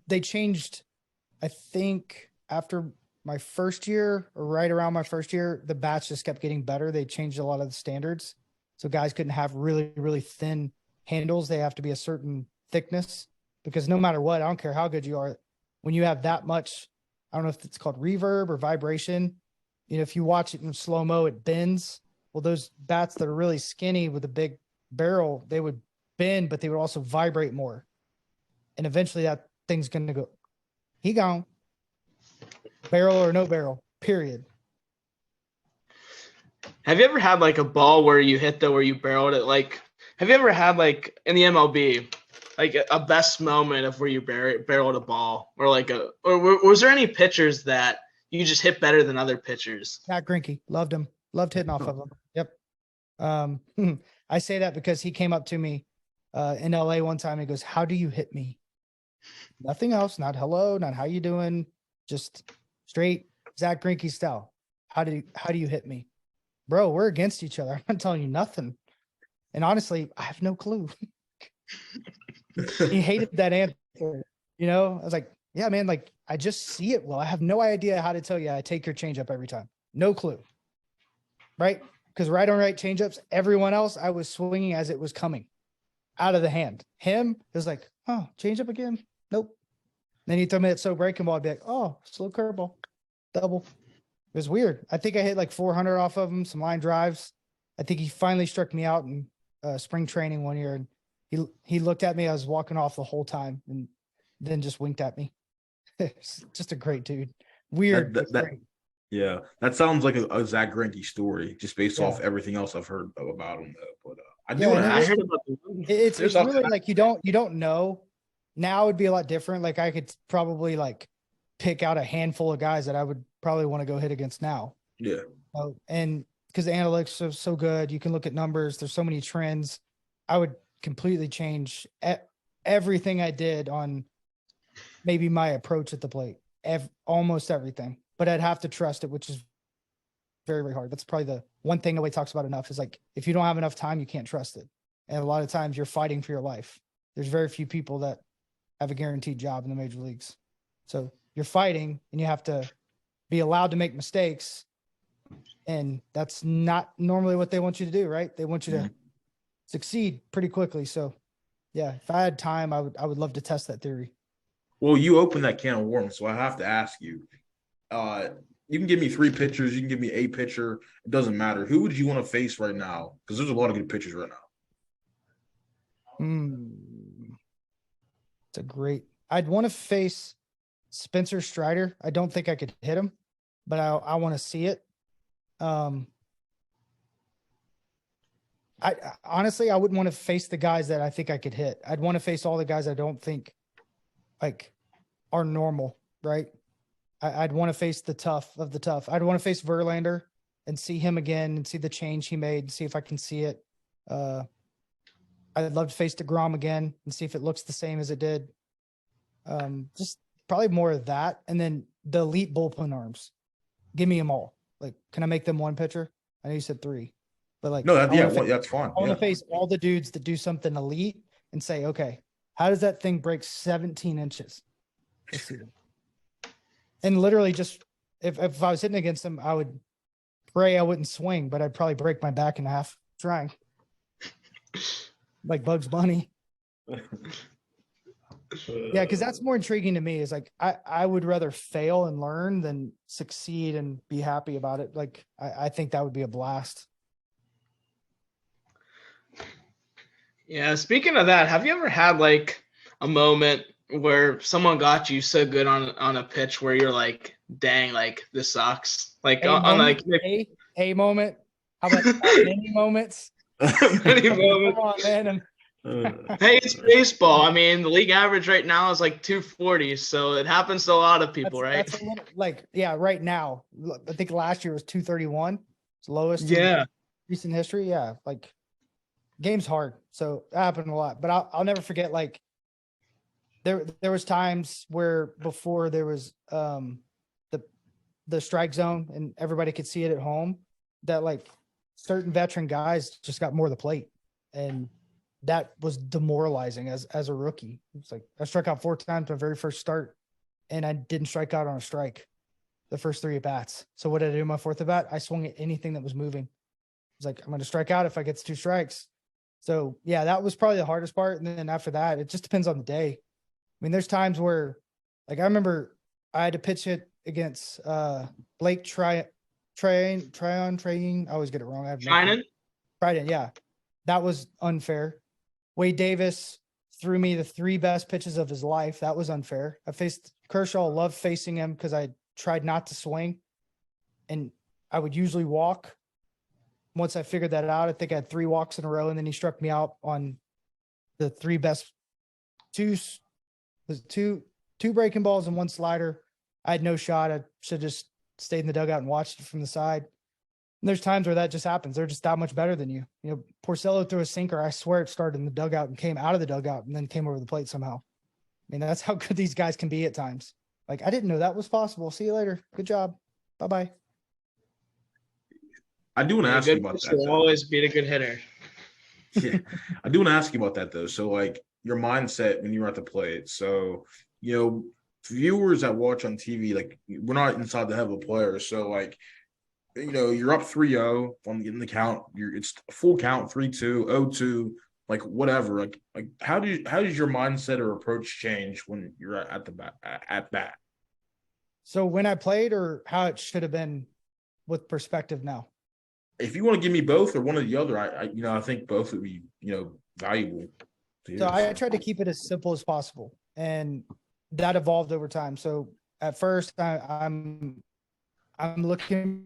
They changed, I think, after my first year or right around my first year, the bats just kept getting better. They changed a lot of the standards. So guys couldn't have really, really thin handles. They have to be a certain thickness, because no matter what, I don't care how good you are, when you have that much, I don't know if it's called reverb or vibration. If you watch it in slow-mo, it bends. Well, those bats that are really skinny with a big barrel, they would bend, but they would also vibrate more. And eventually that thing's going to go, he gone. Barrel or no barrel, period. Have you ever had like a ball where you hit where you barreled it? Like, have you ever had like in the MLB, like a best moment of where you barreled a ball, or like was there any pitchers that you just hit better than other pitchers? Zach Greinke, loved him, loved hitting off of him. Yep. I say that because he came up to me in LA one time. He goes, "How do you hit me?" Nothing else, not hello, not how you doing, just straight Zach Greinke style. How do you hit me? Bro, we're against each other. I'm not telling you nothing. And honestly, I have no clue. He hated that answer. You know, I was like, yeah, man, like I just see it. Well, I have no idea how to tell you I take your changeup every time. No clue. Right? Because right on right changeups, everyone else, I was swinging as it was coming out of the hand. Him, it was like, oh, changeup again? Nope. Then he threw me that breaking ball. I'd be like, oh, slow curveball, double. It was weird. I think I hit like 400 off of him, some line drives. I think he finally struck me out in spring training one year, and he looked at me. I was walking off the whole time, and then just winked at me. Just a great dude. Weird. Yeah, that sounds like a Zach Greinke story, just based off everything else I've heard about him. But I do want to ask. It's really like you don't know. Now it'd be a lot different. Like I could probably like pick out a handful of guys that I would probably want to go hit against now. Yeah. And because the analytics are so good, you can look at numbers. There's so many trends. I would completely change everything I did on maybe my approach at the plate, almost everything. But I'd have to trust it, which is very, very hard. That's probably the one thing nobody talks about enough is like, if you don't have enough time, you can't trust it. And a lot of times you're fighting for your life. There's very few people that have a guaranteed job in the major leagues. So you're fighting and you have to be allowed to make mistakes. And that's not normally what they want you to do, right? They want you to succeed pretty quickly. So yeah, if I had time, I would love to test that theory. Well, you opened that can of worms, so I have to ask you. You can give me 3 pitchers. You can give me a pitcher. It doesn't matter. Who would you want to face right now? Because there's a lot of good pitchers right now. I'd want to face Spencer Strider. I don't think I could hit him, but I want to see it. I honestly, I wouldn't want to face the guys that I think I could hit. I'd want to face all the guys I don't think like are normal, right? I'd want to face the tough of the tough. I'd want to face Verlander and see him again and see the change he made and see if I can see it. I'd love to face DeGrom again and see if it looks the same as it did. Just probably more of that. And then the elite bullpen arms. Give me them all. Like, can I make them one pitcher? I know you said 3. But like, no, that's fine. I want to face all the dudes that do something elite and say, okay, how does that thing break 17 inches? Let's see them. And literally just if I was hitting against them, I would pray I wouldn't swing, but I'd probably break my back in half trying. Like Bugs Bunny. Yeah, because that's more intriguing to me is like I would rather fail and learn than succeed and be happy about it. Like I think that would be a blast. Yeah, speaking of that, have you ever had like a moment where someone got you so good on a pitch where you're like, dang, like this sucks? Like a moment. How about many moments? Many moments. Come on, man. Hey, it's baseball. I mean, the league average right now is like 240, so it happens to a lot of people, right? That's right now. I think last year was 231. It's lowest in recent history. Yeah, like game's hard, so that happened a lot. But I'll never forget. Like there was times where before there was the strike zone and everybody could see it at home. That like certain veteran guys just got more of the plate, and that was demoralizing as a rookie. It's like I struck out 4 times my very first start, and I didn't strike out on a strike the first 3 at bats. So what did I do my 4th at bat? I swung at anything that was moving. It's like, I'm going to strike out if I get to 2 strikes. So yeah, that was probably the hardest part. And then after that, it just depends on the day. I mean, there's times where like, I remember I had to pitch it against Blake Tryon. I always get it wrong. Trident. Yeah. That was unfair. Wade Davis threw me the 3 best pitches of his life. That was unfair. I faced Kershaw, loved facing him because I tried not to swing, and I would usually walk. once I figured that out, I think I had 3 walks in a row, and then he struck me out on the 3 best two breaking balls and 1 slider. I had no shot. I should have just stayed in the dugout and watched it from the side. And there's times where that just happens. They're just that much better than you. You know, Porcello threw a sinker. I swear it started in the dugout and came out of the dugout and then came over the plate somehow. I mean, that's how good these guys can be at times. Like, I didn't know that was possible. See you later. Good job. Bye-bye. I do want to ask you about that. Will always be a good hitter. Yeah, I do want to ask you about that though. So, like, your mindset when you were at the plate. So, you know, viewers that watch on TV, like, we're not inside the head of a player. So, like, you know, you're up 3-0 on getting the count. It's a full count, 3-2, 0-2, like whatever. Like how does your mindset or approach change when you're at the bat? So when I played, or how it should have been with perspective now? If you want to give me both or one or the other, I think both would be, you know, valuable. So I tried to keep it as simple as possible, and that evolved over time. So at first, I'm looking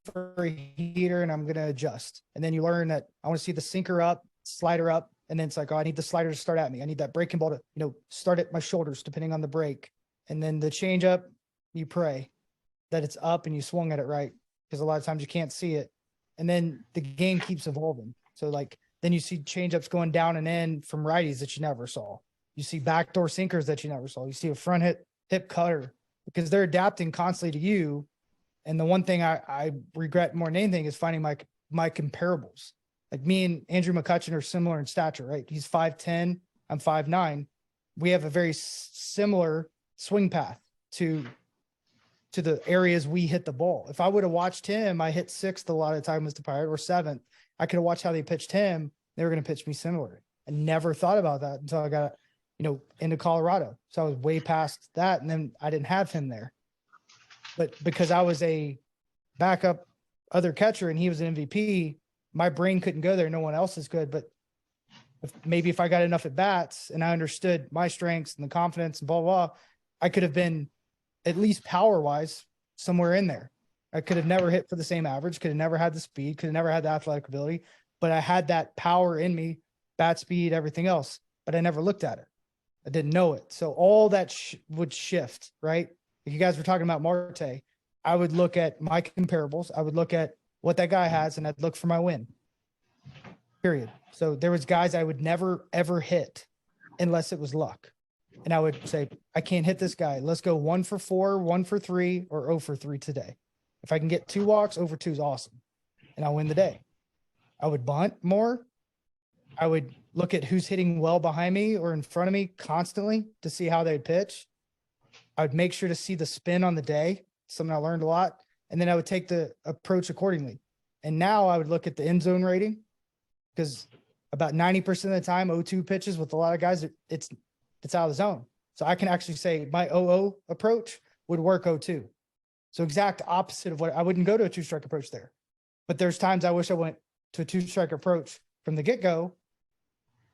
for a heater and I'm going to adjust. And then you learn that I want to see the sinker up, slider up. And then it's like, oh, I need the slider to start at me. I need that breaking ball to, you know, start at my shoulders, depending on the break. And then the change up, you pray that it's up and you swung at it right, because a lot of times you can't see it. And then the game keeps evolving. So like, then you see change ups going down and in from righties that you never saw. You see backdoor sinkers that you never saw. You see a front hip cutter, because they're adapting constantly to you. And the one thing I regret more than anything is finding my comparables. Like, me and Andrew McCutchen are similar in stature, right? He's 5'10", I'm 5'9". We have a very similar swing path to the areas we hit the ball. If I would have watched him, I hit 6th a lot of the time as the Pirate, or 7th. I could have watched how they pitched him. They were going to pitch me similar. I never thought about that until I got, you know, into Colorado. So I was way past that. And then I didn't have him there. But because I was a backup other catcher and he was an MVP, my brain couldn't go there. No one else is good. But if I got enough at bats and I understood my strengths and the confidence and blah, blah, blah, I could have been at least power wise somewhere in there. I could have never hit for the same average, could have never had the speed, could have never had the athletic ability, but I had that power in me, bat speed, everything else, but I never looked at it. I didn't know it. So all that would shift, right? If you guys were talking about Marte, I would look at my comparables. I would look at what that guy has, and I'd look for my win, period. So there was guys I would never, ever hit unless it was luck. And I would say, I can't hit this guy. Let's go 1 for 4, 1 for 3, or 0 for 3 today. If I can get 2 walks, 0 for 2 is awesome. And I'll win the day. I would bunt more. I would look at who's hitting well behind me or in front of me constantly to see how they pitch. I would make sure to see the spin on the day, something I learned a lot. And then I would take the approach accordingly. And now I would look at the end zone rating, because about 90% of the time, 0-2 pitches with a lot of guys, it's out of the zone. So I can actually say my 0-0 approach would work 0-2. So exact opposite of what I wouldn't go to a 2-strike approach there. But there's times I wish I went to a 2-strike approach from the get-go.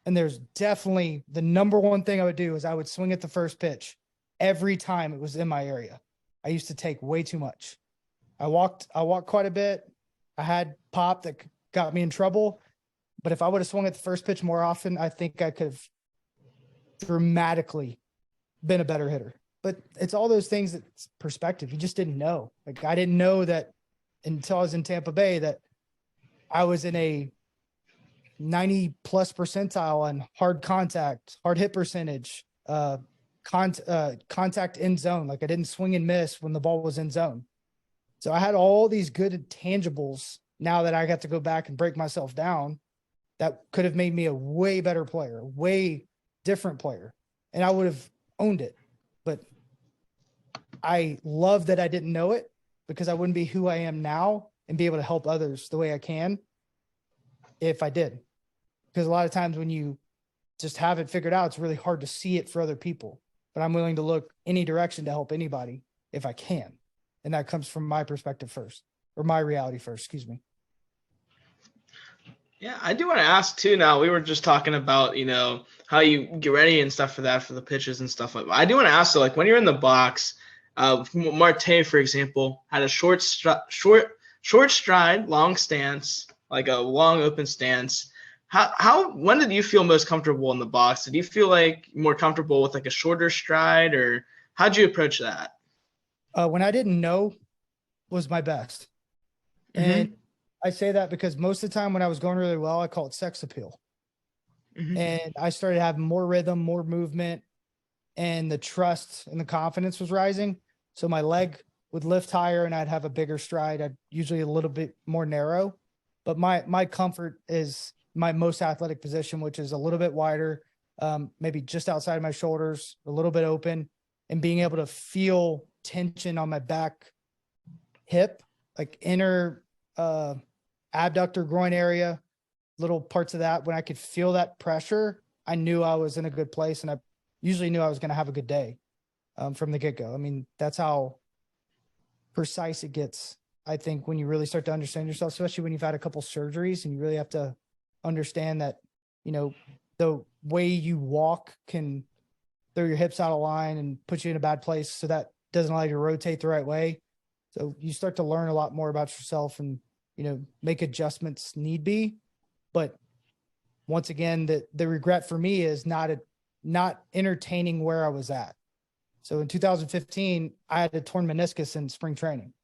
And there's definitely the number one thing I would do is I would swing at the first pitch every time it was in my area. I used to take way too much. I walked quite a bit. I had pop that got me in trouble. But if I would have swung at the first pitch more often, I think I could have dramatically been a better hitter. But it's all those things that's perspective. You just didn't know. Like, I didn't know that until I was in Tampa Bay that I was in a 90+ percentile on hard contact, hard hit percentage, contact in zone. Like, I didn't swing and miss when the ball was in zone. So I had all these good tangibles now that I got to go back and break myself down that could have made me a way better player, a way different player. And I would have owned it. But I love that I didn't know it, because I wouldn't be who I am now and be able to help others the way I can if I did. Because a lot of times when you just have it figured out, it's really hard to see it for other people. But I'm willing to look any direction to help anybody if I can. And that comes from my perspective first, or my reality first, excuse me. Yeah, I do want to ask too. Now, we were just talking about, you know, how you get ready and stuff for that, for the pitches and stuff like that. I do want to ask, so like when you're in the box, Marte, for example, had a short stride, long stance, like a long open stance. When did you feel most comfortable in the box? Did you feel like more comfortable with like a shorter stride, or how'd you approach that? When I didn't know was my best. And I say that because most of the time when I was going really well, I call it sex appeal. And I started having more rhythm, more movement, and the trust and the confidence was rising. So my leg would lift higher and I'd have a bigger stride. I'd usually a little bit more narrow, but my comfort is my most athletic position, which is a little bit wider, maybe just outside of my shoulders, a little bit open, and being able to feel tension on my back hip, like inner abductor groin area, little parts of that. When I could feel that pressure, I knew I was in a good place, and I usually knew I was going to have a good day from the get-go. I mean, that's how precise it gets, I think, when you really start to understand yourself, especially when you've had a couple surgeries and you really have to understand that, you know, the way you walk can throw your hips out of line and put you in a bad place. So that doesn't allow you to rotate the right way. So you start to learn a lot more about yourself and, you know, make adjustments need be. But once again, the regret for me is not entertaining where I was at. So in 2015, I had a torn meniscus in spring training.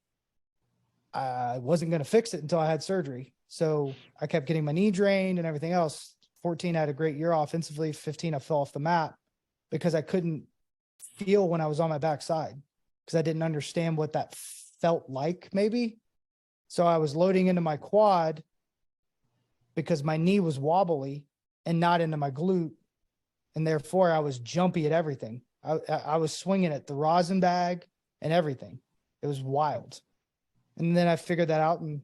I wasn't going to fix it until I had surgery. So I kept getting my knee drained and everything else. 14, I had a great year offensively. 15, I fell off the map because I couldn't feel when I was on my backside because I didn't understand what that felt like maybe. So I was loading into my quad because my knee was wobbly and not into my glute. And therefore I was jumpy at everything. I was swinging at the rosin bag and everything. It was wild. And then I figured that out and,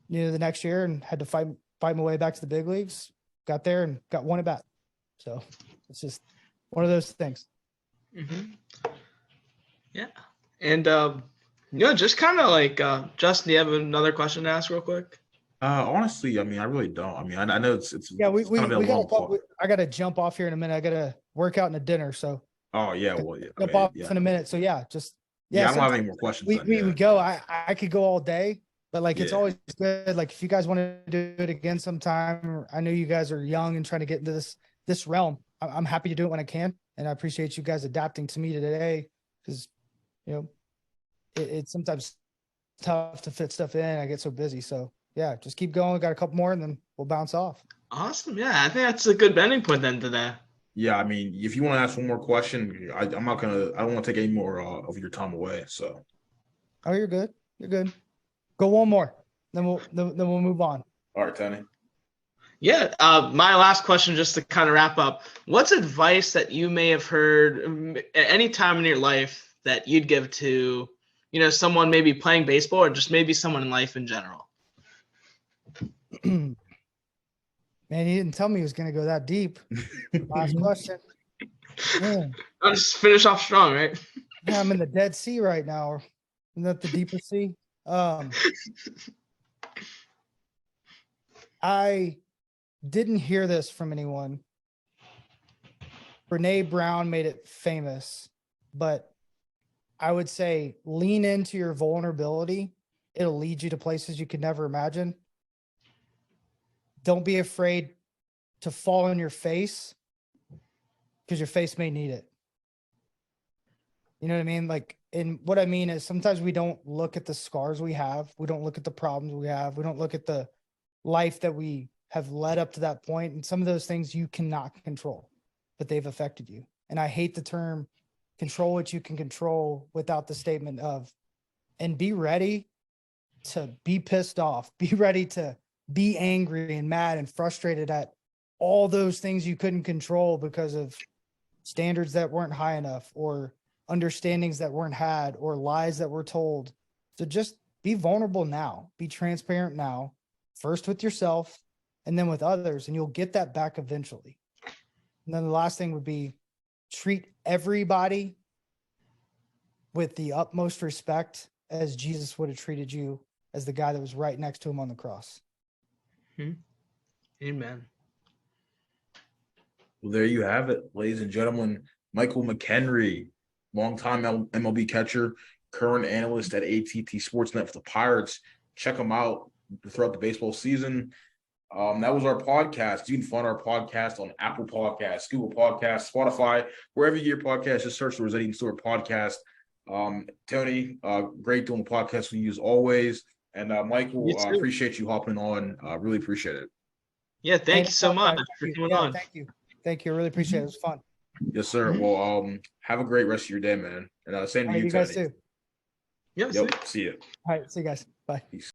you know, the next year and had to fight my way back to the big leagues, got there and got one at bat. So it's just one of those things. Yeah. And, you know, just kind of like, Justin, do you have another question to ask real quick? Honestly, I mean, I really don't. I mean, I know it's yeah. We kind of got I got to jump off here in a minute. I got to work out in a dinner. So. Oh yeah, well yeah. Jump off in a minute. So yeah, just I don't have any more questions. We would go. I could go all day, but like it's always good. Like if you guys want to do it again sometime, I know you guys are young and trying to get into this realm. I'm happy to do it when I can, and I appreciate you guys adapting to me today because you know it's sometimes tough to fit stuff in. I get so busy. So yeah, just keep going. We got a couple more, and then we'll bounce off. Awesome. Yeah, I think that's a good bending point then today. Yeah, I mean, if you want to ask one more question, I don't want to take any more of your time away. So. Oh, you're good. You're good. Go one more, then we'll move on. All right, Tony. Yeah. My last question, just to kind of wrap up, what's advice that you may have heard at any time in your life that you'd give to, you know, someone maybe playing baseball or just maybe someone in life in general? Man, he didn't tell me he was going to go that deep. Last question. Yeah. I'll just finish off strong, right? Yeah, I'm in the Dead Sea right now. Isn't that the deepest sea? I didn't hear this from anyone. Brene Brown made it famous, but I would say lean into your vulnerability. It'll lead you to places you could never imagine. Don't be afraid to fall on your face because your face may need it. You know what I mean? Like, and what I mean is sometimes we don't look at the scars we have. We don't look at the problems we have. We don't look at the life that we have led up to that point. And some of those things you cannot control, but they've affected you. And I hate the term control what you can control without the statement of, and be ready to be pissed off. Be ready to be angry and mad and frustrated at all those things you couldn't control because of standards that weren't high enough or understandings that weren't had or lies that were told. So just be vulnerable now, be transparent now, first with yourself and then with others, and you'll get that back eventually. And then the last thing would be treat everybody with the utmost respect as Jesus would have treated you as the guy that was right next to him on the cross. Amen. Well, there you have it, ladies and gentlemen. Michael McKenry, longtime MLB catcher, current analyst at AT&T SportsNet for the Pirates. Check him out. throughout the baseball season. That was our podcast. You can find our podcast on Apple Podcasts, Google Podcasts, Spotify, wherever you get your podcast. Just search the Rossetti and Stewart Podcast. Tony, great doing the podcast with you as always. And Michael, appreciate you hopping on. Really appreciate it. Yeah, thank you so much for coming on. Thank you. I really appreciate it. It was fun. Yes, sir. Well, have a great rest of your day, man. And same to you, Tony. Tony. Guys too. Yep. See you. All right, see you guys. Bye. Peace.